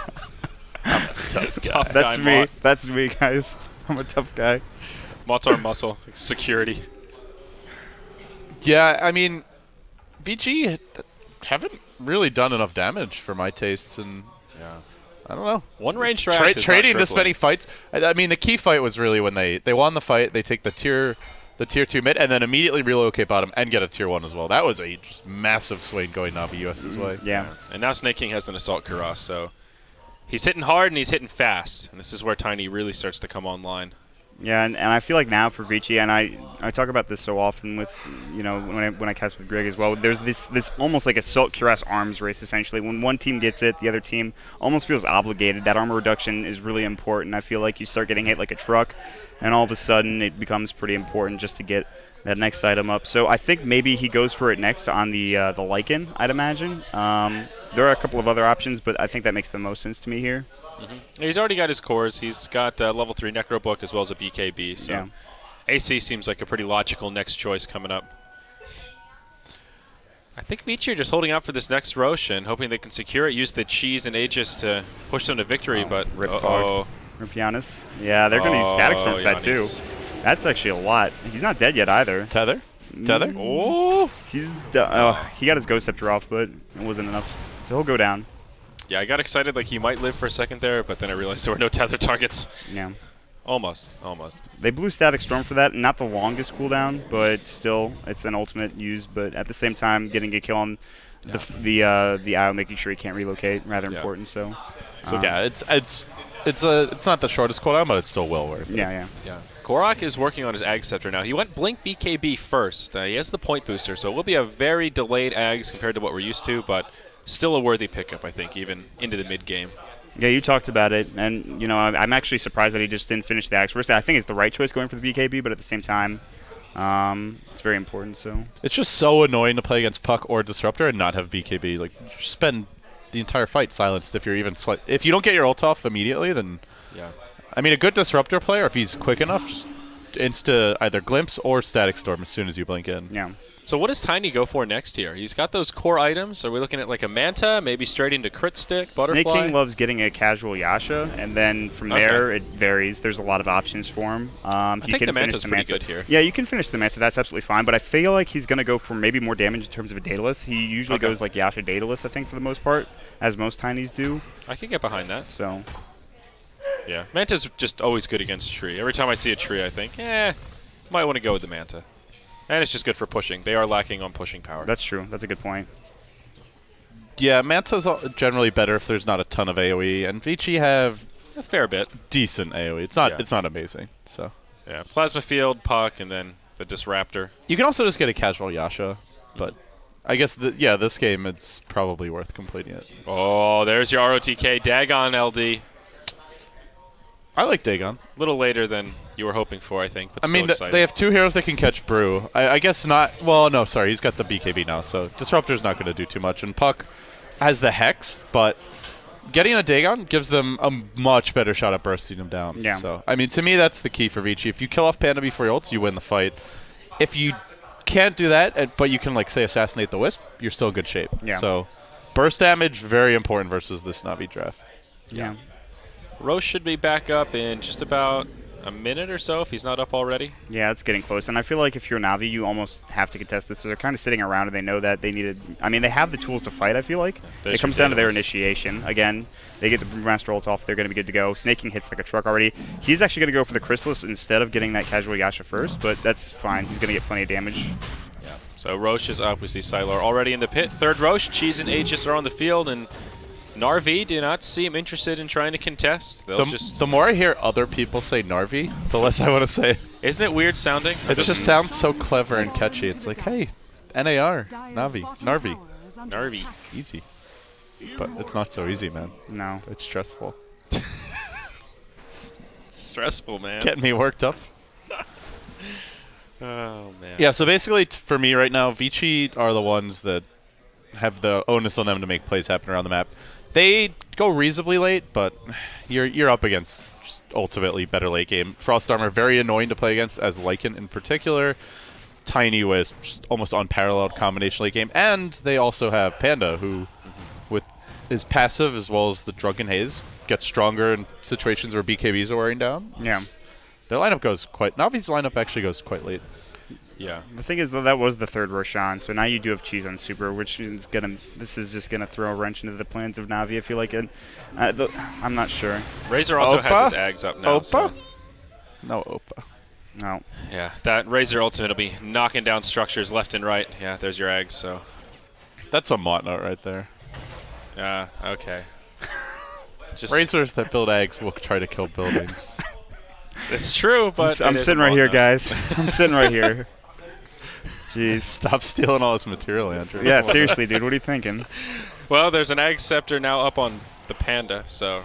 a tough guy. That's me. That's me, guys. I'm a tough guy. Mott's our muscle. Security. Yeah, I mean, Vici haven't really done enough damage for my tastes, and Yeah. I don't know. One range Trax is trading not this many crippling. fights. I mean, the key fight was really when they won the fight. They take the tier 2 mid, and then immediately relocate bottom and get a tier 1 as well. That was a just massive swing going navi.usa's way. Yeah. And now Snake King has an Assault Kuras, so he's hitting hard and he's hitting fast. And this is where Tiny really starts to come online. Yeah, and I feel like now for Vici, and I talk about this so often with, you know, when I cast with Greg as well, there's this almost like Assault Kuras arms race, essentially. When one team gets it, the other team almost feels obligated. That armor reduction is really important. I feel like you start getting hit like a truck, and all of a sudden it becomes pretty important just to get that next item up. So I think maybe he goes for it next on the Lycan, I'd imagine. There are a couple of other options, but I think that makes the most sense to me here. He's already got his cores. He's got level 3 Necro Book as well as a BKB. So Yeah. AC seems like a pretty logical next choice coming up. I think Vici are just holding out for this next Roshan, hoping they can secure it, use the cheese and Aegis to push them to victory, but Rip Giannis. Yeah, they're going to use Static Storm for that too. Giannis. That's actually a lot. He's not dead yet either. Tether? Tether? Oh! He got his Ghost Scepter off, but it wasn't enough. So he'll go down. Yeah, I got excited like he might live for a second there, but then I realized there were no tether targets. Yeah. Almost. They blew Static Storm for that. Not the longest cooldown, but still, it's an ultimate use. But at the same time, getting a kill on the IO, making sure he can't relocate, rather important. So yeah, it's not the shortest cooldown, but it's still well worth it. Yeah. Korok is working on his Ag Scepter now. He went Blink BKB first. He has the point booster, so it will be a very delayed Ags compared to what we're used to, but still a worthy pickup, I think, even into the mid-game. Yeah, you talked about it, and you know I'm actually surprised that he just didn't finish the Axe first. I think it's the right choice going for the BKB, but at the same time, it's very important. So it's just so annoying to play against Puck or Disruptor and not have BKB. Like, you spend the entire fight silenced if you're even if you don't get your ult off immediately, then I mean, a good Disruptor player, if he's quick enough, just insta either Glimpse or Static Storm as soon as you blink in. Yeah. So what does Tiny go for next here? He's got those core items. Are we looking at like a Manta, maybe straight into Crit Stick, Butterfly? Snake King loves getting a casual Yasha, and then from there it varies. There's a lot of options for him. I think the Manta's pretty good here. Yeah, you can finish the Manta. That's absolutely fine. But I feel like he's going to go for maybe more damage in terms of a Daedalus. He usually goes like Yasha Daedalus, I think, for the most part, as most Tinies do. I can get behind that. So yeah, Manta's just always good against Tree. Every time I see a Tree, I think, might want to go with the Manta. And it's just good for pushing. They are lacking on pushing power. That's true. That's a good point. Yeah, Manta's generally better if there's not a ton of AoE, and Vici have a fair bit. Decent AoE. It's not amazing. So yeah, Plasma Field, Puck, and then the Disruptor. You can also just get a casual Yasha, but I guess this game it's probably worth completing it. Oh, there's your ROTK Dagon LD. I like Dagon. A little later than you were hoping for, I think. But I mean, they have 2 heroes that can catch Brew. I guess not. Well, no, sorry. He's got the BKB now, so Disruptor's not going to do too much. And Puck has the Hex, but getting a Dagon gives them a much better shot at bursting him down. Yeah. So, I mean, to me, that's the key for Vici. If you kill off Panda before your ults, you win the fight. If you can't do that, but you can, like, say, assassinate the Wisp, you're still in good shape. Yeah. So, burst damage, very important versus this Navi draft. Yeah. Roche should be back up in just about a minute or so if he's not up already. Yeah, it's getting close. And I feel like if you're Navi, you almost have to contest this. So they're kind of sitting around and they know that they needed. I mean, they have the tools to fight, I feel like. Yeah, it comes down to their initiation. Again, they get the Brewmaster ult off. They're going to be good to go. Snake King hits like a truck already. He's actually going to go for the Chrysalis instead of getting that casual Yasha first, but that's fine. He's going to get plenty of damage. Yeah. So Roche is up. We see Sylar already in the pit. Third Roche. Cheese and Aegis are on the field, and Narvi do not seem interested in trying to contest. The more I hear other people say Narvi, the less I want to say. Isn't it weird sounding? It just sounds so clever and catchy. It's like, hey, NAR, Navi, Narvi. Narvi. Easy. but it's not so easy, man. No. It's stressful. It's stressful, man. Getting me worked up. Oh, man. Yeah, so basically, for me right now, Vici are the ones that have the onus on them to make plays happen around the map. They go reasonably late, but you're up against just ultimately better late game. Frost Armor, very annoying to play against, as Lycan in particular. Tiny Wisp, just almost unparalleled combination late game. And they also have Panda, who, with his passive as well as the Drunken Haze, gets stronger in situations where BKBs are wearing down. Yeah. Their lineup goes quite... Navi's lineup actually goes quite late. Yeah. The thing is, though, that was the third Roshan, so now you do have cheese on super, which is gonna. This is just gonna throw a wrench into the plans of Navi. I feel like it. I'm not sure. Razor also Opa? has his Ags up now. Opa? So. No Opa. No. Yeah, that Razor ultimate will be knocking down structures left and right. Yeah, there's your Ags, so. That's a Motnut right there. Okay. Just Razors that build eggs will try to kill buildings. It's true, but I'm sitting right here, guys. I'm sitting right here. Jeez. Stop stealing all this material, Andrew. Yeah, seriously, dude. What are you thinking? Well, there's an Ag Scepter now up on the Panda, so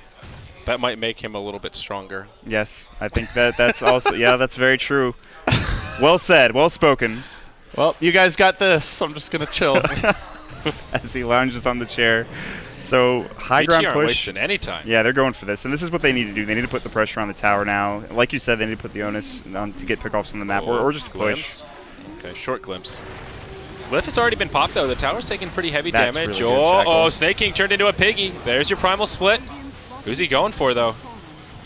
that might make him a little bit stronger. Yes, I think that's also. Yeah, that's very true. Well said. Well spoken. Well, you guys got this. I'm just gonna chill. As he lounges on the chair. So high Vici ground aren't push. wasting any time. Yeah, they're going for this, and this is what they need to do. They need to put the pressure on the tower now. Like you said, they need to put the onus on to get pickoffs on the map, or just push. Glimpse. Okay, short glimpse. Glyph has already been popped, though. The tower's taking pretty heavy That's damage. really good, Shackle. Snake King turned into a piggy. There's your primal split. Who's he going for, though?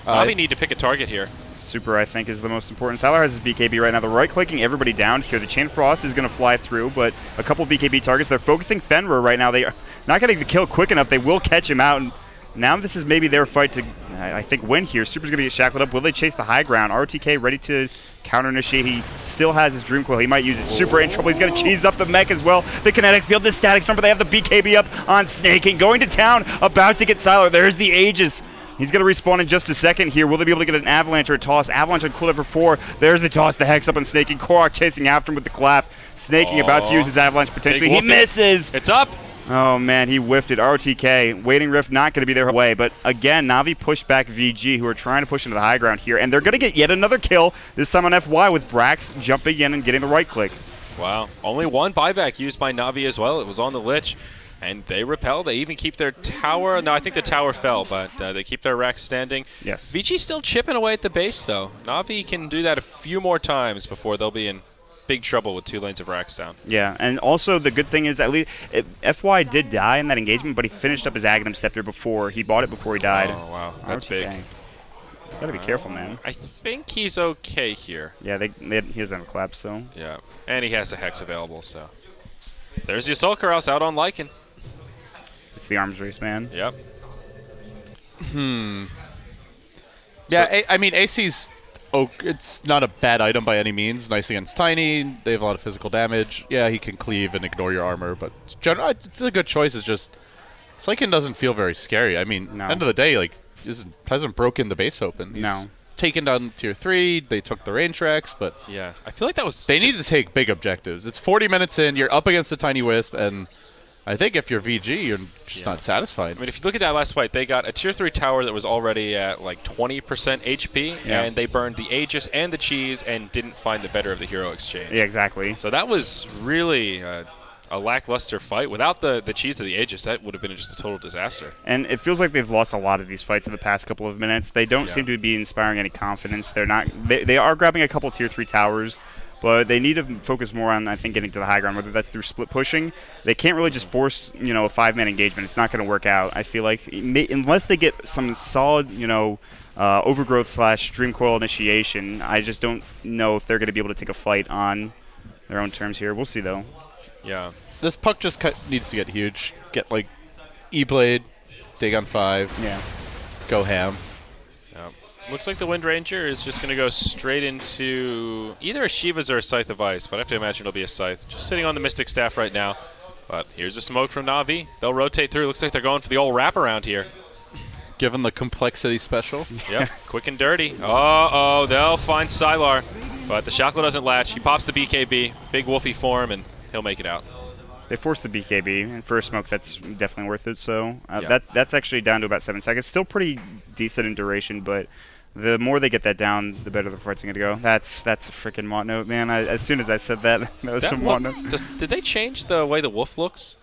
Probably need to pick a target here. Super, I think, is the most important. Sylar has his BKB right now. They're right-clicking everybody down here. The Chain Frost is going to fly through, but a couple BKB targets. They're focusing Fenrir right now. They are not getting the kill quick enough. They will catch him out. And now this is maybe their fight to, I think, win here. Super's going to get shackled up. Will they chase the high ground? RTK ready to counter-initiate. He still has his Dream Coil. He might use it. Super in trouble. He's going to cheese up the mech as well. The Kinetic Field, the Static Storm, but they have the BKB up on Snake King. Going to town, about to get Sylar. There's the Aegis. He's going to respawn in just a second here. Will they be able to get an Avalanche or a toss? Avalanche on cooldown for 4. There's the toss. The Hex up on Snake King. Korok chasing after him with the clap. Snake King about to use his Avalanche potentially. He misses. It's up. Oh, man, he whiffed it. RTK. Waiting Rift not going to be their way. But again, Navi pushed back VG, who are trying to push into the high ground here. And they're going to get yet another kill, this time on FY, with Brax jumping in and getting the right click. Wow. Only one buyback used by Navi as well. It was on the Lich. And they repel. They even keep their tower. No, I think the tower fell, but they keep their racks standing. Yes. Vici still chipping away at the base, though. Navi can do that a few more times before they'll be in big trouble with 2 lanes of racks down. Yeah, and also the good thing is at least FY did die in that engagement, but he finished up his Aghanim Scepter before. He bought it before he died. Oh, wow. That's big. Gotta be careful, man. I think he's okay here. Yeah, he doesn't have a clap, so. Yeah, and he has a Hex available, so. There's the Assault Cuirass out on Lycan. It's the arms race, man. Yep. Yeah, so, I mean, AC's... Oh, it's not a bad item by any means. Nice against Tiny. They have a lot of physical damage. Yeah, he can cleave and ignore your armor, but it's a good choice. It's just... Slykin doesn't feel very scary. I mean, end of the day, like, hasn't broken the base open. He's taken down tier 3. They took the range racks, but... Yeah, I feel like that was... They need to take big objectives. It's 40 minutes in. You're up against a Tiny Wisp, and... I think if you're VG, you're just not satisfied. I mean, if you look at that last fight, they got a tier 3 tower that was already at like 20% HP, and they burned the Aegis and the cheese and didn't find the better of the hero exchange. Yeah, exactly. So that was really a lackluster fight. Without the cheese of the Aegis, that would have been just a total disaster. And it feels like they've lost a lot of these fights in the past couple of minutes. They don't seem to be inspiring any confidence. They're not. They are grabbing a couple tier 3 towers. But they need to focus more on, I think, getting to the high ground, whether that's through split pushing. They can't really just force, a 5-man engagement. It's not going to work out. I feel like unless they get some solid, overgrowth / Dream Coil initiation, I just don't know if they're going to be able to take a fight on their own terms here. We'll see, though. Yeah. This puck just needs to get huge. Get, like, E-Blade, dig on 5. Yeah. Go ham. Looks like the Wind Ranger is just going to go straight into either a Shiva's or a Scythe of Ice, but I have to imagine it'll be a Scythe. Just sitting on the Mystic Staff right now. But here's a smoke from Navi. They'll rotate through. Looks like they're going for the old wraparound here. Given the complexity special. Yep, quick and dirty. Uh-oh, they'll find Sylar. But the Shackle doesn't latch. He pops the BKB, big wolfy form, and he'll make it out. They forced the BKB, and for a smoke, that's definitely worth it. So Yeah. that's actually down to about 7 seconds. Still pretty decent in duration, but the more they get that down, the better the fight's going to go. That's a freaking Mont note, man. As soon as I said that, that was some Mont note. Did they change the way the wolf looks?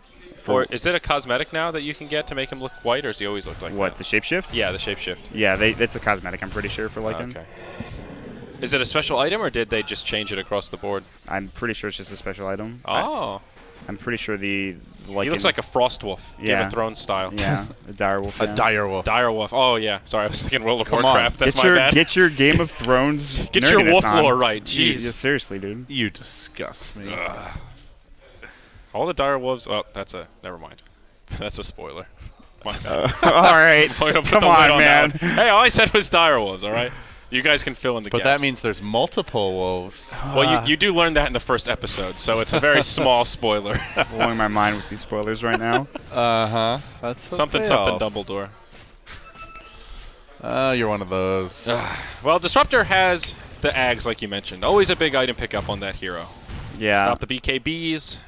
Or is it a cosmetic now that you can get to make him look white, or does he always look like that? What, the shapeshift? Yeah, the shapeshift. Yeah, it's a cosmetic, I'm pretty sure, for Lycan. Okay. Is it a special item, or did they just change it across the board? I'm pretty sure it's just a special item. Oh. I'm pretty sure the Lycan... He looks like a frost wolf, Game of Thrones style. Yeah, a dire wolf. A dire wolf. Dire wolf. Oh, yeah. Sorry, I was thinking World of Come Warcraft. on. That's my bad. Get your Game of Thrones Get your wolf on. lore right. Jeez. Yeah, seriously, dude. You disgust me. All the dire wolves. Oh, never mind. That's a spoiler. My bad. All right. Come on, man. Hey, all I said was dire wolves, all right? You guys can fill in the But gaps. that means there's multiple wolves. Well, you do learn that in the first episode, so it's a very small spoiler. Blowing my mind with these spoilers right now. Uh-huh. That's something Dumbledore. You're one of those. Well, Disruptor has the Ags, like you mentioned. Always a big item pickup on that hero. Yeah. Stop the BKBs.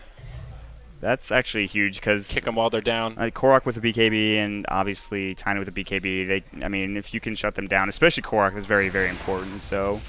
That's actually huge because kick them while they're down. Korok with a BKB and obviously Tiny with a BKB. I mean, if you can shut them down, especially Korok, that's very, very important. So,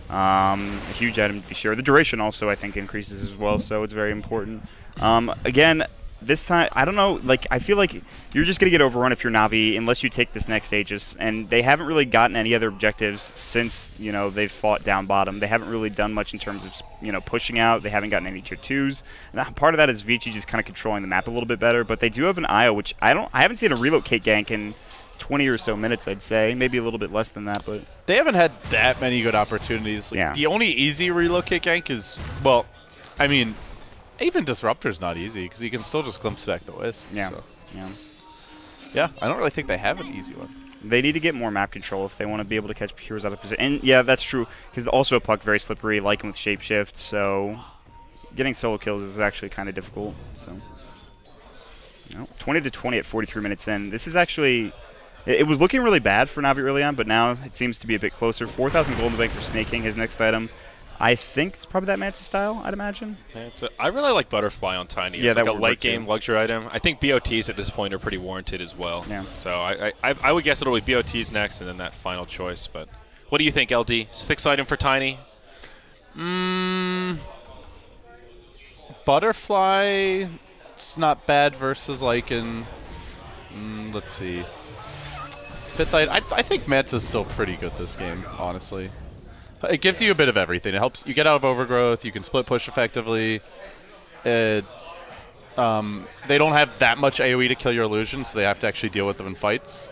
a huge item to be sure. The duration also, I think, increases as well, so it's very important. Again, this time, I don't know, like, I feel like you're just going to get overrun if you're Navi unless you take this next Aegis. And they haven't really gotten any other objectives since, you know, they've fought down bottom. They haven't really done much in terms of, you know, pushing out. They haven't gotten any tier 2s. And part of that is Vici just kind of controlling the map a little bit better. But they do have an IO, which I haven't seen a relocate gank in 20 or so minutes, I'd say. Maybe a little bit less than that, but they haven't had that many good opportunities. Like, yeah. The only easy relocate gank is, well, I mean, even Disruptor's not easy because you can still just glimpse back the Wisp. Yeah. So. Yeah. Yeah, I don't really think they have an easy one. They need to get more map control if they want to be able to catch heroes out of position. And yeah, that's true because also a puck very slippery, like with shapeshift. So getting solo kills is actually kind of difficult. So 20 to 20 at 43 minutes in. This is actually. It was looking really bad for Navi early on, but now it seems to be a bit closer. 4,000 gold in the bank for Snaking, his next item. I think it's probably that Manta style, I'd imagine. I really like Butterfly on Tiny. Yeah, it's like a late-game luxury item. I think BOTs at this point are pretty warranted as well. Yeah. So I would guess it'll be BOTs next and then that final choice. But what do you think, LD? 6th item for Tiny? Butterfly, it's not bad versus Lycan. Let's see. 5th item, I think Manta's still pretty good this game, honestly. It gives you a bit of everything. It helps you get out of overgrowth. You can split push effectively. They don't have that much AoE to kill your illusions, so they have to actually deal with them in fights.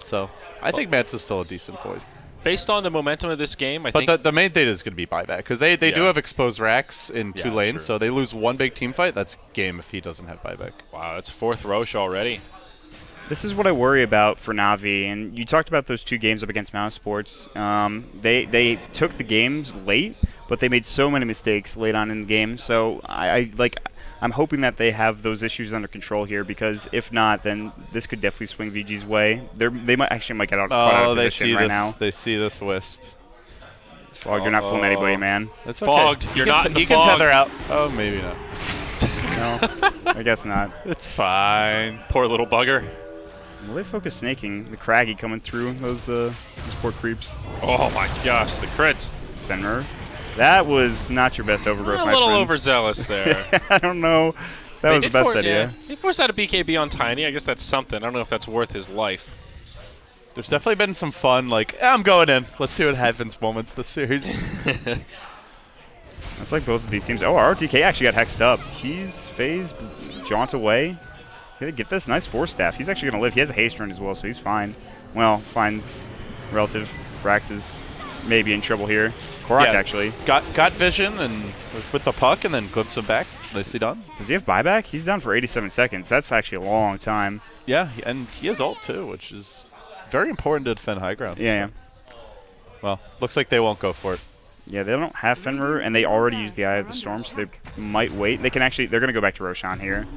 So I think Manta's still a decent point. Based on the momentum of this game, I think... But the main thing is going to be buyback, because they do have exposed racks in 2 lanes, true. so they lose one big team fight. That's game if he doesn't have buyback. Wow, that's 4th Roche already. This is what I worry about for Navi, and you talked about those 2 games up against Mouse Sports. They took the games late, but they made so many mistakes late on in the game. So I'm hoping that they have those issues under control here, because if not, then this could definitely swing VG's way. They might get out of position right now. They see this Wisp. Fog, you're not fooling anybody, man. It's Fogged. Okay. You're not in the You can fog. tether out. Oh, maybe not. No, I guess not. It's fine. Poor little bugger. Will they focus snaking? The Craggy coming through those poor creeps. Oh my gosh, the crits. Fenrir. That was not your best overgrowth, A my little friend. overzealous there. I don't know. That was the best idea. Yeah. They forced out a BKB on Tiny. I guess that's something. I don't know if that's worth his life. There's definitely been some fun, like, I'm going in. Let's see what happens moments this series. That's like both of these teams. Oh, RTK actually got hexed up. He's phase, jaunt away. Get this nice 4-staff. He's actually going to live. He has a haste run as well, so he's fine. Well, fine's relative. Brax is maybe in trouble here. Korok actually. Got vision and with the puck and then glimpse him back. Nicely done. Does he have buyback? He's down for 87 seconds. That's actually a long time. Yeah, and he has ult too, which is very important to defend high ground. Yeah. Well, looks like they won't go for it. Yeah, they don't have Fenrir, and they already used the Eye of the Storm, so they might wait. They're going to go back to Roshan here.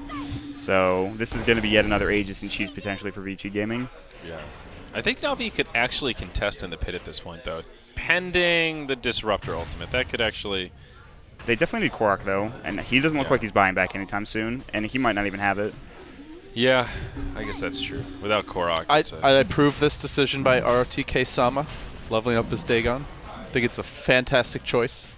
So this is going to be yet another Aegis and Cheese potentially for Vici Gaming. Yeah. I think Navi could actually contest in the pit at this point, though. Pending the Disruptor ultimate. That could actually They definitely need Korok, though, and he doesn't look like he's buying back anytime soon, and he might not even have it. Yeah, I guess that's true. Without Korok, I approve this decision by ROTK Sama, leveling up his Dagon. I think it's a fantastic choice.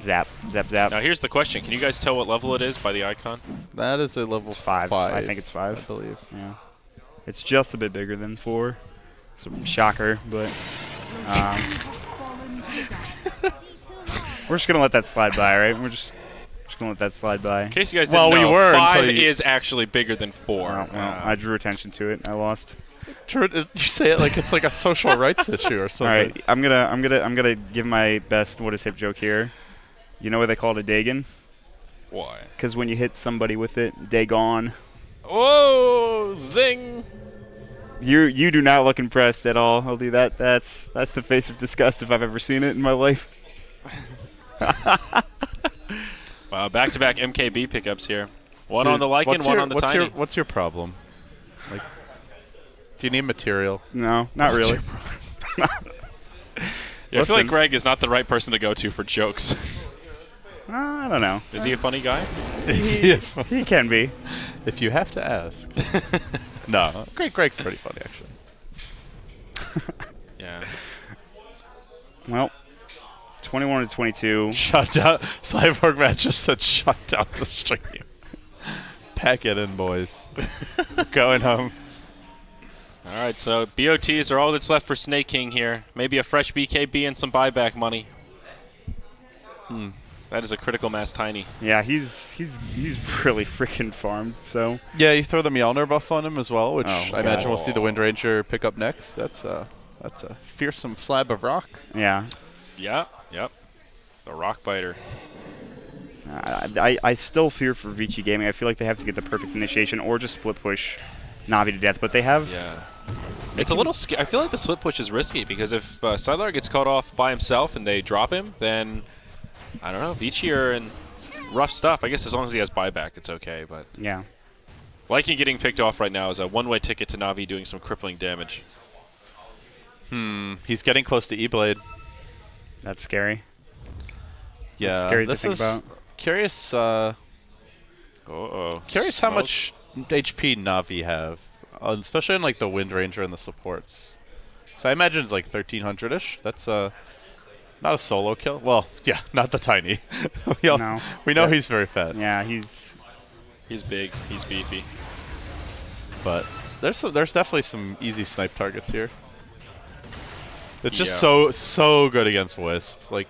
Zap, zap, zap. Now here's the question: can you guys tell what level it is by the icon? That is a level 5. I think it's 5. I believe. Yeah, it's just a bit bigger than 4. It's a shocker, but we're just gonna let that slide by, right? We're just gonna let that slide by. In case you guys didn't know, we were 5 is actually bigger than 4. Well, I drew attention to it. I lost. You say it like it's like a social rights issue or something. All right, I'm gonna give my best what is hip joke here. You know why they call it a Dagon? Why? Because when you hit somebody with it, Dagon. Whoa! Zing! You do not look impressed at all. I'll do that. That's the face of disgust if I've ever seen it in my life. Wow, back-to-back MKB pickups here. One on the Lycan, one on the Tiny. What's your problem? Like, do you need material? No, not really. Yeah, I feel like Greg is not the right person to go to for jokes. I don't know. Is he a funny guy? He can be. If you have to ask. No, Greg's pretty funny, actually. Yeah. Well, 21-22. Shut down. Cyborg Matt just said shut down the stream. Pack it in, boys. Going home. All right, so BOTs are all that's left for Snake King here. Maybe a fresh BKB and some buyback money. That is a critical mass Tiny. Yeah, he's really freaking farmed. So yeah, you throw the Mjolnir buff on him as well, which I imagine we'll see the Wind Ranger pick up next. That's a fearsome slab of rock. Yeah. Yeah. Yep. The rock biter. I still fear for Vici Gaming. I feel like they have to get the perfect initiation or just split push Navi to death, but they have. Yeah. It's a little scary. I feel like the split push is risky because if Sylar gets caught off by himself and they drop him, then I don't know. Vici are in rough stuff. I guess as long as he has buyback, it's okay. But yeah, Lycan getting picked off right now is a one-way ticket to Navi doing some crippling damage. He's getting close to E-Blade. That's scary. Yeah, that's scary to think about. Curious. Curious how much HP Navi have, especially in like the Wind Ranger and the supports. So I imagine it's like 1300-ish. That's not a solo kill. Well, yeah, not the Tiny. we know he's very fat. Yeah, he's big. He's beefy. But there's definitely some easy snipe targets here. It's just so good against Wisp. Like,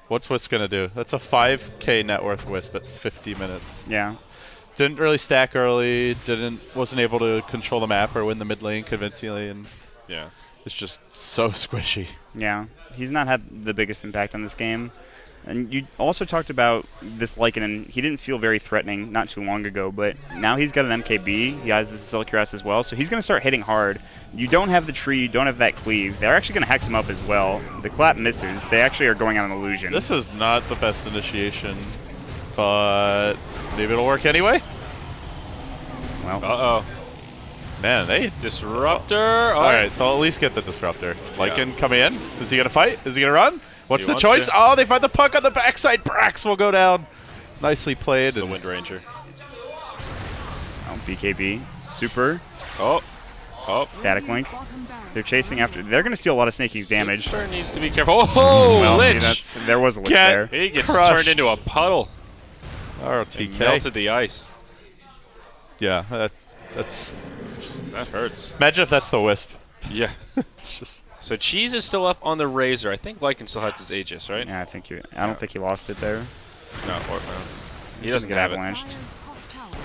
what's Wisp gonna do? That's a 5K net worth Wisp at 50 minutes. Yeah. Didn't really stack early. Wasn't able to control the map or win the mid lane convincingly, and yeah, it's just so squishy. Yeah, he's not had the biggest impact on this game. And you also talked about this Lycan, and he didn't feel very threatening not too long ago, but now he's got an MKB. He has this Silk as well, so he's going to start hitting hard. You don't have the tree, you don't have that cleave. They're actually going to hex him up as well. The clap misses. They actually are going on an illusion. This is not the best initiation, but maybe it'll work anyway. Well, uh-oh. Man, they... Disruptor. All right, they'll at least get the Disruptor. Lycan coming in. Is he going to fight? Is he going to run? What's the choice? Oh, they find the puck on the backside. Brax will go down. Nicely played. It's the Wind Ranger. Oh, BKB. Super. Oh. Static Link. They're chasing after. They're going to steal a lot of Snake King's damage. Super needs to be careful. Oh, well, Lich. See, there was a Lich there. He gets turned into a puddle. ROTK. Melted the ice. Yeah, that hurts. Imagine if that's the Wisp. Yeah. So Cheese is still up on the Razor. I think Lycan still has his Aegis, right? Yeah, I don't think he lost it there. No, he doesn't get avalanched.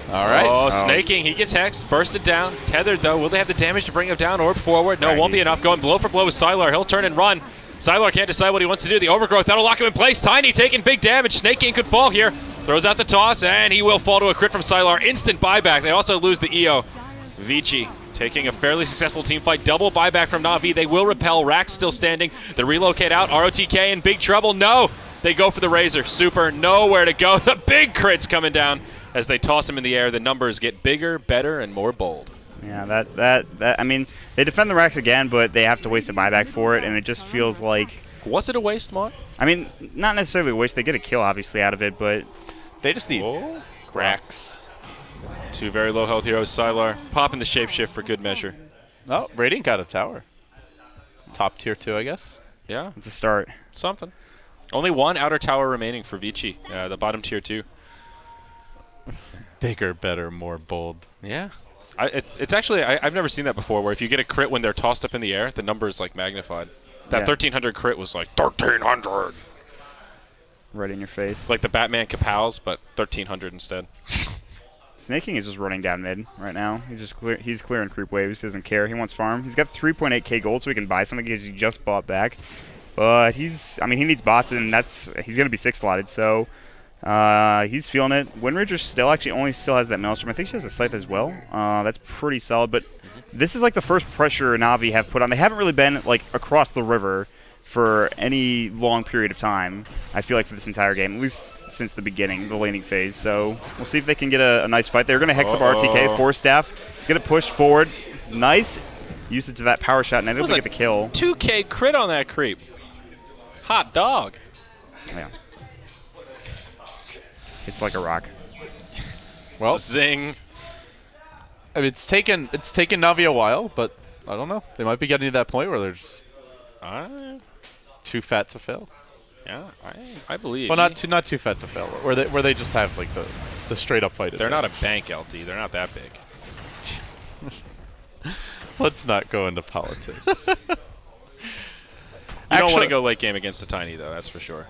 All right. Oh, Snaking. He gets hexed, bursted down. Tethered, though. Will they have the damage to bring him down? Orb forward. No, won't be enough. Going blow for blow with Sylar. He'll turn and run. Sylar can't decide what he wants to do. The overgrowth, that'll lock him in place. Tiny taking big damage. Snaking could fall here. Throws out the toss, and he will fall to a crit from Sylar. Instant buyback. They also lose the EO. Vici taking a fairly successful team fight. Double buyback from Navi. They will repel. Rack's still standing. The relocate out. ROTK in big trouble. No. They go for the Razor. Super. Nowhere to go. The big crits coming down as they toss him in the air. The numbers get bigger, better, and more bold. Yeah, I mean, they defend the Racks again, but they have to waste a buyback for it, and it just feels like Was it a waste, Mont? I mean, not necessarily a waste. They get a kill, obviously, out of it, but They just need cracks. Two very low health heroes. Sylar popping the shapeshift for good measure. Oh, Radiant got a tower. Top tier 2, I guess. Yeah, it's a start. something. Only one outer tower remaining for Vici, the bottom tier 2. Bigger, better, more bold. Yeah. It's actually, I've never seen that before, where if you get a crit when they're tossed up in the air, the number is like magnified. That 1300 crit was like 1300. Right in your face. Like the Batman Kapows, but 1300 instead. Snaking is just running down mid right now. He's clearing creep waves. He doesn't care. He wants farm. He's got 3.8k gold, so he can buy something because he just bought back. But he needs bots, and he's going to be 6 slotted, so he's feeling it. Windranger still has that Maelstrom. I think she has a Scythe as well. That's pretty solid, but this is like the first pressure Navi have put on. They haven't really been like across the river for any long period of time, I feel like, for this entire game, at least since the beginning, the laning phase. So we'll see if they can get a nice fight. They're going to Hex up RTK, 4 staff. He's going to push forward. Nice usage of that power shot, and I don't think get the kill. 2k crit on that creep. Hot dog. Yeah. It's like a rock. Well, zing. I mean, it's taken Navi a while, but I don't know. They might be getting to that point where they're just too fat to fail. Yeah, I believe. Well, not too fat to fail. Where they just have like the straight up fight. They're not a bank LT. They're not that big. Let's not go into politics. You don't want to go late game against a Tiny, though, that's for sure.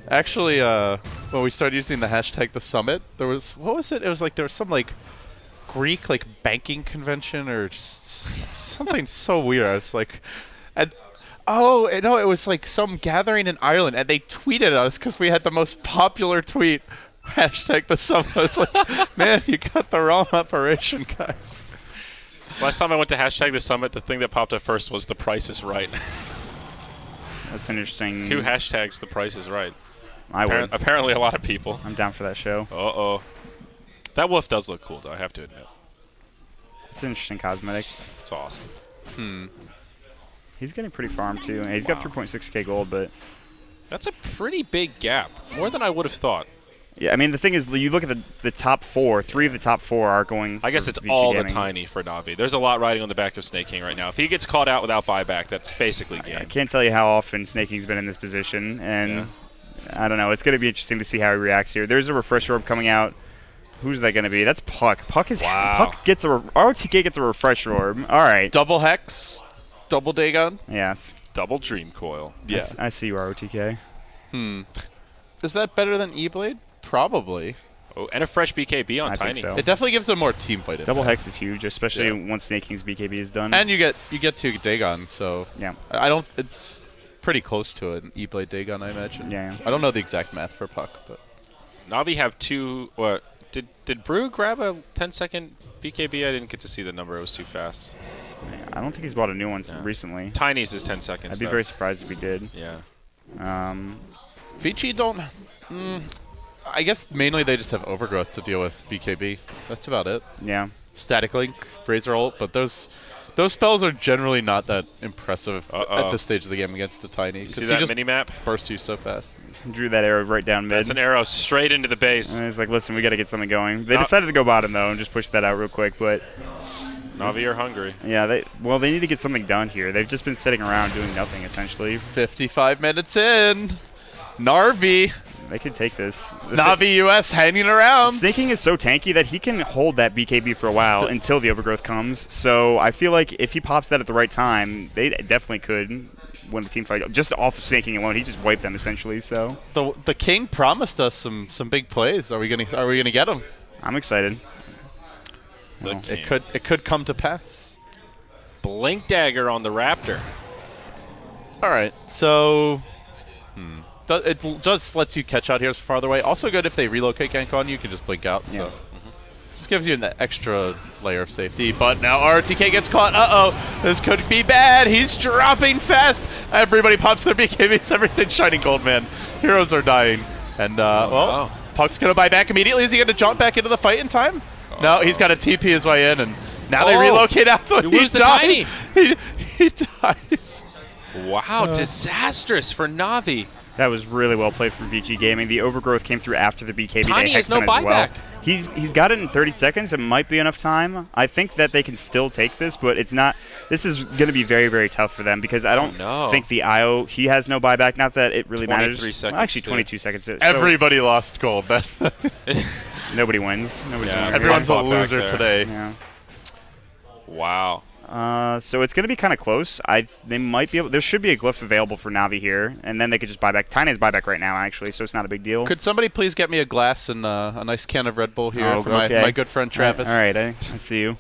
Actually, when we started using the hashtag the summit, there was, what was it? It was like there was some like Greek like banking convention or just something so weird. I was like, and oh no, it was like some gathering in Ireland, and they tweeted at us because we had the most popular tweet. Hashtag the summit. I was like, man, you got the wrong operation, guys. Last time I went to hashtag the summit, the thing that popped up first was the Price is Right. That's interesting. Who hashtags the Price is Right? I would. Apparently a lot of people. I'm down for that show. Uh-oh. That wolf does look cool, though, I have to admit. It's an interesting cosmetic. It's awesome. He's getting pretty farmed, too. And he's got 3.6k gold, but... That's a pretty big gap. More than I would have thought. Yeah, I mean, the thing is, you look at the top 4. 3 of the top 4 are going. I guess it's Vici all Gaming. the Tiny for Navi. There's a lot riding on the back of Snake King right now. If he gets caught out without buyback, that's basically game. I can't tell you how often Snake King's been in this position, and I don't know. It's going to be interesting to see how he reacts here. There's a refresh orb coming out. Who's that going to be? That's Puck. Puck gets ROTK gets a refresh orb. All right. Double Hex, double Dagon. Yes. Double Dream Coil. Yeah. I see you, ROTK. Is that better than E-Blade? Probably. Oh, and a fresh BKB on I Tiny. think so. It definitely gives them more team fight. Double Hex is huge, especially once Snake King's BKB is done. And you get 2 Dagon, so yeah. I don't. It's pretty close to an E-Blade Dagon, I imagine. Yeah. I don't know the exact math for Puck, but Navi have 2. What did Brew grab a 10-second BKB? I didn't get to see the number. It was too fast. I don't think he's bought a new one recently. Tiny's is 10 seconds. I'd be very surprised if he did. Yeah. Vici don't. I guess mainly they just have overgrowth to deal with BKB. That's about it. Yeah. Static Link, Razor Ult, but those spells are generally not that impressive at this stage of the game against a Tiny. See that mini map? Bursts you so fast. Drew that arrow right down mid. That's an arrow straight into the base. And it's like, listen, we got to get something going. They decided to go bottom though and just push that out real quick, but Navi are hungry. Yeah, they need to get something done here. They've just been sitting around doing nothing essentially. 55 minutes in. Narvi. They could take this. Navi US hanging around. Snake King is so tanky that he can hold that BKB for a while until the overgrowth comes. So I feel like if he pops that at the right time, they definitely could win the team fight. Just off of Snake King alone, he just wiped them essentially. So the King promised us some big plays. Are we gonna get them? I'm excited. It could come to pass. Blink Dagger on the Raptor. All right, so. It just lets you catch out here farther away. Also good if they relocate gank on you, can just blink out. So just gives you an extra layer of safety. But now RTK gets caught. Uh-oh. This could be bad. He's dropping fast. Everybody pops their BKBs. Everything's shining gold, man. Heroes are dying. And, Puck's going to buy back immediately. Is he going to jump back into the fight in time? No, he's got to TP his way in. And now they relocate out. You lose the Tiny. He dies. Wow, disastrous for Navi. That was really well played from Vici Gaming. The overgrowth came through after the BKB. Tiny has no as well. buyback. He's got it in 30 seconds. It might be enough time. I think that they can still take this, but it's not. This is going to be very, very tough for them because I don't think the IO, he has no buyback. Not that it really matters. 23 seconds. Well, actually, 22 seconds. So Everybody lost gold. nobody wins. Nobody's winning. Everyone's a Back loser there. today. Yeah. Wow. So it's going to be kind of close. They might be able. There should be a glyph available for Navi here, and then they could just buy back. Tiny's buyback right now, actually, so it's not a big deal. Could somebody please get me a glass and a nice can of Red Bull here Oh, for okay. my good friend Travis? All right, I see you.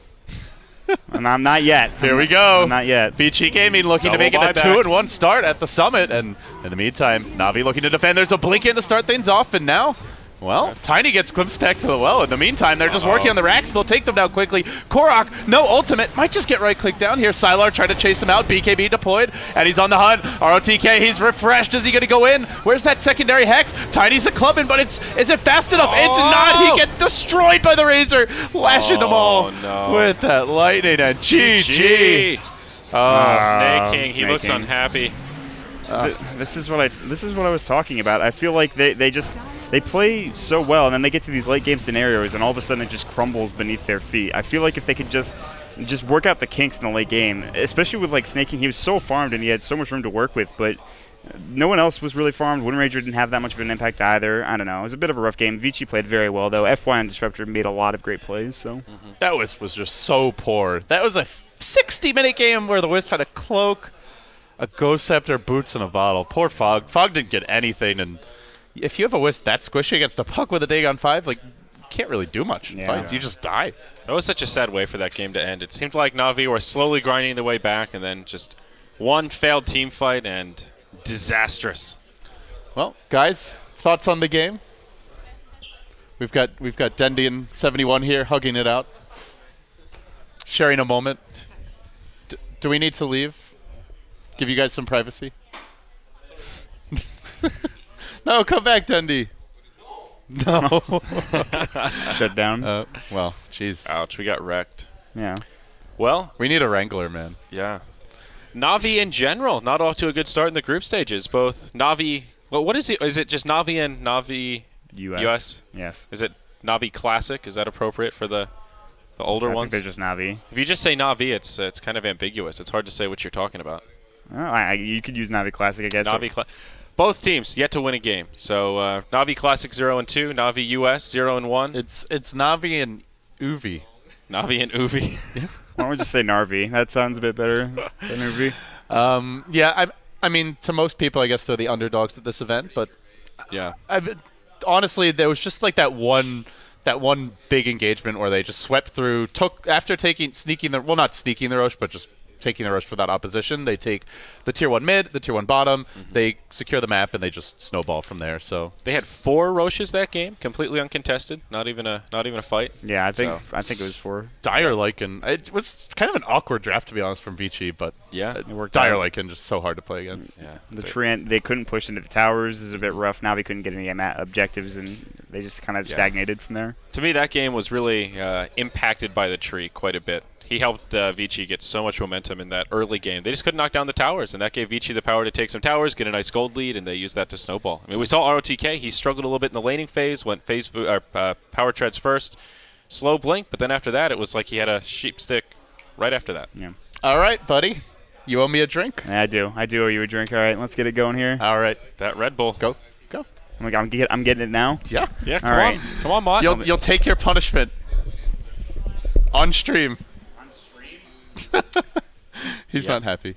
And I'm not yet. Here we go. I'm not yet. Vici Gaming looking to make it a Double 2-1 start at the summit, and in the meantime, Navi looking to defend. There's a blink in to start things off, and now, well, Tiny gets glimpsed back to the well. In the meantime, they're just working on the racks. They'll take them down quickly. Korok, no ultimate, might just get right-click down here. Sylar trying to chase him out. BKB deployed, and he's on the hunt. ROTK, he's refreshed. Is he going to go in? Where's that secondary hex? Tiny's a clubbing, but is it fast enough? It's not. He gets destroyed by the Razor, lashing them all with that lightning, and GG. Snake King, he Snake looks King. unhappy. This is what I was talking about. I feel like they play so well, and then they get to these late game scenarios, and all of a sudden it just crumbles beneath their feet. I feel like if they could just work out the kinks in the late game, especially with like Snake King, he was so farmed and he had so much room to work with, but no one else was really farmed. Wind Ranger didn't have that much of an impact either. I don't know. It was a bit of a rough game. Vici played very well though. FY and Disruptor made a lot of great plays. So That was just so poor. That was a 60-minute game where the Wisp had a cloak, a Ghost Scepter, boots, and a bottle. Poor Fog. Fog didn't get anything, and if you have a Wisp that squishy against a Puck with a Dagon 5, like, you can't really do much in fights. You just die. That was such a sad way for that game to end. It seemed like Navi were slowly grinding their way back, and then just one failed team fight and disastrous. Well, guys, thoughts on the game? We've got Dendian 71 here hugging it out, sharing a moment. Do we need to leave? Give you guys some privacy? No, come back, Dendi. No. shut down. Well, jeez. Ouch, we got wrecked. Yeah. Well, We need a Wrangler, man. yeah. Navi in general, not off to a good start in the group stages. Both Navi, well, what is it? Is it just Navi and Navi US? Yes. Is it Navi Classic? Is that appropriate for the older I ones? think they're just Navi. If you just say Navi, it's kind of ambiguous. It's hard to say what you're talking about. Oh, you could use Navi Classic, I guess. Both teams yet to win a game. So Navi Classic 0-2, Navi US 0-1. It's Navi and Uvi. Navi and Uvi. Why don't we just say Narvi? That sounds a bit better than Uvi. Yeah, I mean, to most people, I guess they're the underdogs at this event, but Yeah. honestly, there was just like that one big engagement where they just swept through, after sneaking the, well, not sneaking the Roche, but just taking the Roche without opposition. They take the tier 1 mid, the tier 1 bottom, they secure the map, and they just snowball from there. So They had 4 Roches that game, completely uncontested, not even a fight. Yeah, I think it was 4. Dire Lycan, it was kind of an awkward draft, to be honest, from Vici, but Yeah. It worked Dire out. Lycan just so hard to play against. Yeah. The Treant, they couldn't push into the towers. Is a bit rough. Navi couldn't get any objectives, and they just kind of stagnated from there. To me, that game was really impacted by the tree quite a bit. He helped Vici get so much momentum in that early game. They just couldn't knock down the towers, and that gave Vici the power to take some towers, get a nice gold lead, and they used that to snowball. I mean, we saw ROTK. He struggled a little bit in the laning phase, went power treads first, slow blink, but then after that, it was like he had a sheep stick right after that. Yeah. All right, buddy. You owe me a drink? Yeah, I do owe you a drink. All right, let's get it going here. All right. That Red Bull. Go. I'm getting it now. Yeah. Yeah, All right. Come on, Mott. You'll take your punishment on stream. He's not happy.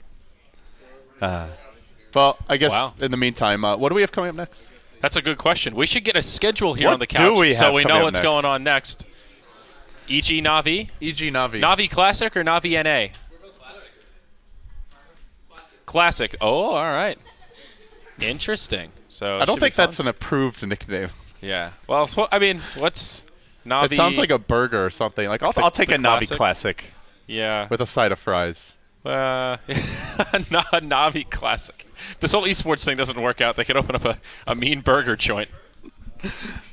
Well, I guess in the meantime, what do we have coming up next? That's a good question. We should get a schedule here What on the do couch we so have we coming know up what's next? going on next. E.g. Navi? E.g. Navi. Navi Classic or Navi NA? Classic. Oh, all right. Interesting. So I don't think that's an approved nickname. Yeah. Well, I mean, what's Navi? It sounds like a burger or something. Like I'll take a Navi Classic Yeah. with a side of fries. Navi Classic. If this whole esports thing doesn't work out, they could open up a mean burger joint.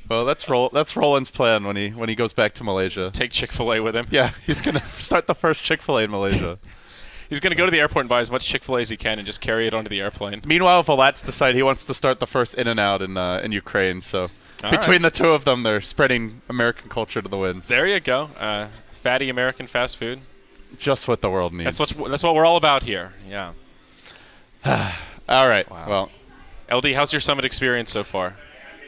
Well, that's Roland's plan when he goes back to Malaysia. Take Chick-fil-A with him. Yeah, he's gonna start the first Chick-fil-A in Malaysia. He's going to go to the airport and buy as much Chick-fil-A as he can and just carry it onto the airplane. Meanwhile, Volat's decided he wants to start the first In-N-Out in Ukraine. So between the two of them, they're spreading American culture to the winds. There you go. Fatty American fast food. Just what the world needs. That's what we're all about here. Yeah. All right. Wow. Well, LD, how's your summit experience so far?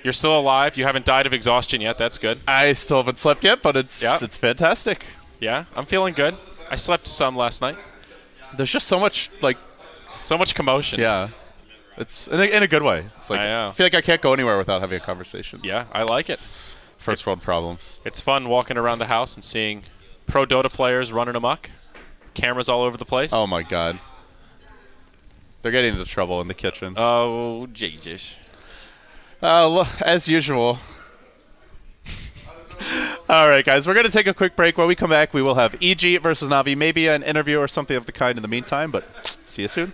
You're still alive. You haven't died of exhaustion yet. That's good. I still haven't slept yet, but it's fantastic. Yeah, I'm feeling good. I slept some last night. There's just so much commotion. Yeah. It's in a good way. It's like I feel like I can't go anywhere without having a conversation. Yeah, I like it. First world problems. It's fun walking around the house and seeing pro Dota players running amok. Cameras all over the place. Oh my god. They're getting into trouble in the kitchen. Oh, Jesus. As usual. All right, guys, we're going to take a quick break. When we come back, we will have EG versus Navi, maybe an interview or something of the kind in the meantime, but see you soon.